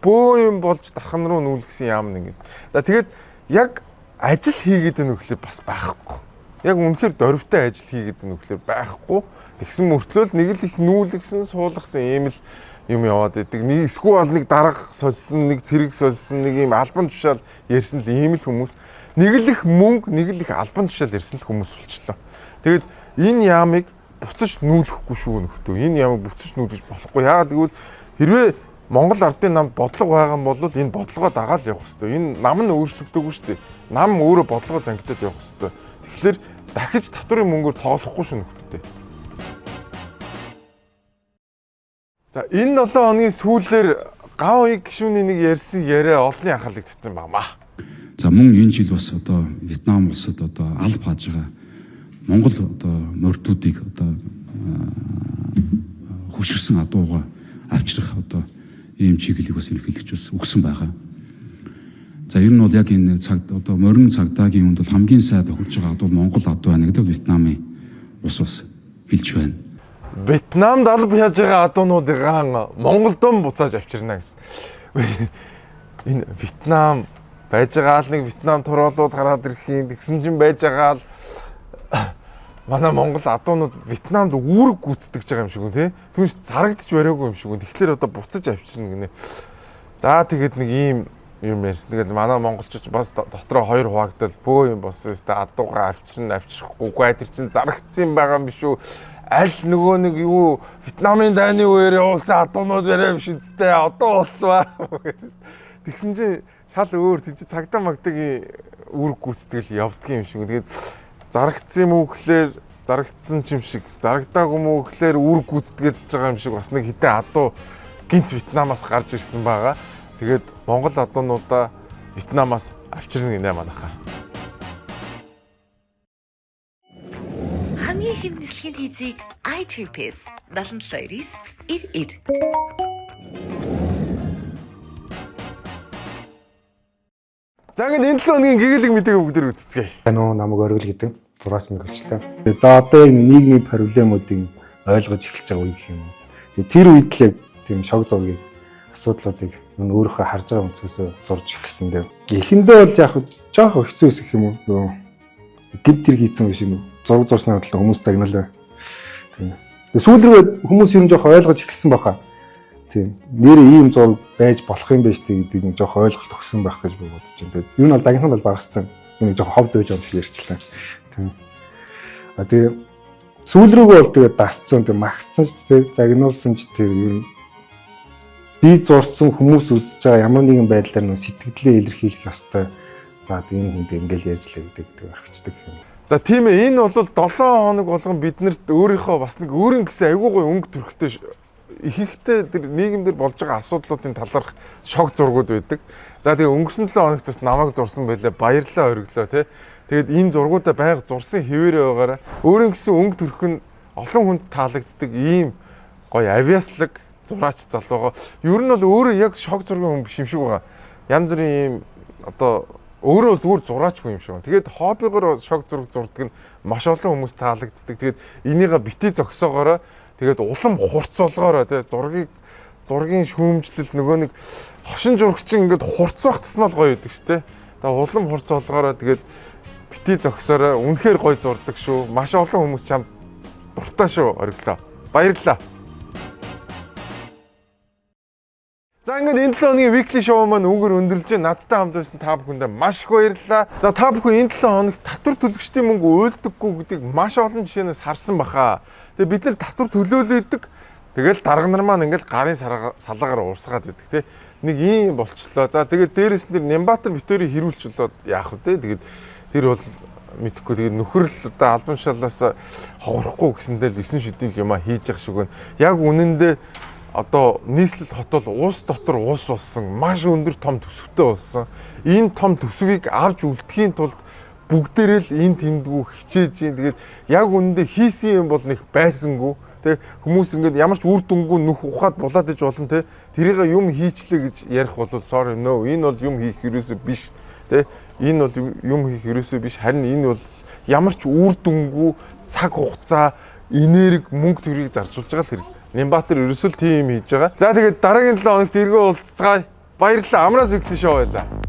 бөө юм болж дархан руу нүүлгэсэн яам нэг юм. За тэгээд яг ажил хийгээд байх нөхлөөр бас байхгүй. Яг үнэхээр дөрвтэй ажил хийгээд байх нөхлөөр байхгүй. Тэгсэн мөртлөө нэг л их нүүлгсэн, суулгасан ийм л юм яваад идэг. Нэг эсвэл нэг дарга сольсон, нэг цэрэг сольсон, нэг ийм албан тушаал ярьсан л ийм л хүмүүс. Нэг л их мөнгө, нэг л их албан тушаал ярьсан л хүмүүс болчихлоо. Тэгээд энэ яамыг буцаж нүүлэхгүй шүү нөхдөө. Энэ яамыг буцаж нүүлгэж болохгүй. Яагаад гэвэл хэрвээ Монгол ардын намд бодлого байгаа юм бол энэ бодлогоо дагаад явах хэрэгтэй. Энэ нам нь өөрчлөгдөөгүй шүү дээ. Нам өөрөө бодлогоо зангидаад явах хэрэгтэй. Тэгэхээр дахиж татврын мөнгөөр тоглохгүй шүү нөхдөө. За энэ 7 хоногийн сүүлээр гав ийг гишүүний нэг ярьсан яриа олонний анхаарлагдсан баамаа. За мөн энэ жил бас одоо Вьетнам улсад одоо алба хааж байгаа Монгол одоо мордуудыг одоо хөшөрсөн адууга авчрах одоо ийм чиглэлийг бас эрхлэгч бас өгсөн байгаа. За ер нь бол яг энэ цаг одоо морин цагдаагийн үнд бол хамгийн сайн тохирж байгаа адуу Монгол адуу байна гэдэг Вьетнамын улс бас хэлж байна. Вьетнамд алба хийж байгаа адуунуудыгаа Монголд буцааж авчирна гэсэн. Энэ Вьетнам байж байгаа л нэг Вьетнам туруулууд гараад ирэх юм гэсэн чинь байж байгаа л манай Монгол адуунууд Вьетнамд үүрэг гүйцэтгэж байгаа юм шиг үү, тий? Түүнээс зарагдчих бариагүй юм шиг үү. Тэгэхээр одоо буцаж авчирна гинэ. За тэгээд нэг ийм юм ярьсан. Тэгээд манай монголчууд бас дотроо хоёр хуваагдал бөө юм болсон өстэй адуугаа авчирахгүй тэр чинь зарагдсан байгаа юм биш үү? Аль нөгөө нэг юу Вьетнамын дайны үеэр явуулсан адуунууд барай биш үстэй одоо боллоо. Тэгсэн чинь шал өөр тийч цагдаа магдагийн үүрэг гүйцэтгэл явдаг юм шиг. Тэгээд зарагдсан юм уу гэхлээр зарагдсан юм шиг, зарагдаагүй юм уу гэхлээр үүрэг гүйцэтгэж байгаа юм шиг бас нэг хитэн адуу гинт Вьетнамаас гарч ирсэн байгаа. Тэгээд Монгол адуунуудаа Вьетнамаас авчирна гинэ манайхаа. Хамгийн хэм нислэгийн тийзийг iTripS 7799 За ингээд энэ 7 хоногийн гэгээлэг мэдээг бүгдээр үзцгээе. Тань намайг оргил гэдэг 6 мэрэгчлээ. За одоо энэ нийгмийн проблемуудыг ойлгож эхэлж байгаа үе гэх юм. Тэр үед л тийм шог зургийг асуудлуудыг өөрөөхөө харж байгаа хүмүүсээ зурж эхэлсэн дээ. Эхэндээ бол яг жоох хэцүү гэх юм уу? Нөгөө гид тэр хийцэн биш юм уу? Зураг зурснаа бодлоо хүмүүс загналаа. Тийм. Сүүлрээ хүмүүс юм жоох ойлгож эхэлсэн баха. Тийм. Нэр ийм зураг байж болох юм байж тээ гэдэг нэг жоох ойлголт өгсөн байх гэж би бодож байна. Тэгээд юу нь бол загнахад бол багассан. Нэг жоох хов зөөж юм шиг ярьчлаа. Тийм. Тэгээ сүүлрүүгөө бол тэгээд дасцсан тийм магтсан ч тийм загнуулсан ч тийм ер нь би зурцсан хүмүүс үзэж байгаа ямар нэгэн байдлаар нөө сэтгэлдээ илэрхийлэх ёстой. За тийм хүнд ингээл яажлаа гэдэг орхичдаг юм. За тийм ээ энэ бол 7 хоног болгон биднэрт өөрийнхөө бас нэг өөрийн гэсэн айгүй гой өнгө төрхтэй ихэнхдээ тэр нийгэмдэр болж байгаа асуудлуудын талаарх шог зургууд байдаг. За тэгээ өнгөрсөн 7 хоногт бас намайг зурсан байлаа баярлалаа ориглоо тий. Тэгээд энэ зургуудаа байнга зурсан хэвээрээ байгаараа өөрийн гэсэн өнгө төрх нь олон хүнд таалагддаг ийм гоё авиаслаг зураач залуугаа. Ер нь бол өөрөө яг шог зургийн хүн биш юм шиг байгаа. Янз бүрийн ийм одоо өөрөө зүгээр зураачгүй юм шиг байна. Тэгээд хоббигоор шог зураг зурдаг нь маш олон хүмүүс таалагддаг. Тэгээд энийгээ бити зогсоогоороо тэгээд улам хурцолгоороо тий зургийн шүүмжлэл нөгөө нэг хошин зурагч чинь ингээд хурцсах тусмал гоё байдаг шүү дээ. Тэгээд улам хурцолгоороо тэгээд бити зогсоороо үнэхээр гоё зурдаг шүү. Маш олон хүмүүс чамд дуртай шүү ориглоо. Баярлалаа. За ингээд энэ 7 хоногийн weekly show маань үгээр өндөрлж байна. Надтай хамт байсан та бүхэндээ маш их баярлалаа. За та бүхэн энэ 7 хоног татвар төлөгчдийн мөнгө уйлдаггүй гэдгийг маш олон жишээнээс харсан баха. Тэгээ бид нэр татвар төлөөлөйдөг. Тэгэл дарга нар маань ингээд гарын салаагаар уурсгаад идэг тий. Нэг ийм болчлоо. За тэгээд дээрээс нь Нямбатар Виторийг хэрүүлч болоод яах вэ тий. Тэгээд тэр бол мэдхгүй тэгээд нөхрөл одоо албан шалаас ховорохгүй гэсэндээ 9 шидийн юм хийж явах шиг байна. Яг үнэндээ одоо нийслэл хот бол улс дотор улс болсон маш өндөр том төсөвтэй болсон. Энэ том төсвийг авч үлдэхийн тулд бүгдээрээ л энэ тэндгүү хичээж юм. Тэгээд яг үнэндээ хийсэн юм бол нэг байсангүй. Тэ хүмүүс ингээд ямар ч үр дүнгүй нүх ухаад булаад иж болно те. Тэрийг юм хийчлээ гэж ярих бол sorry no. Энэ бол юм хийх хэрэгсээ биш. Тэ энэ бол юм хийх хэрэгсээ биш. Харин энэ бол ямар ч үр дүнгүй цаг хугацаа энерги, мөнгө төрийг зарцуулж байгаа тэр. Нямбатар ерөөсөө тийм хийж байгаа. За тэгээд дараагийн 7 хоногт эргөө уулзцгаая. Баярлалаа. Амраас Weekly Show байлаа.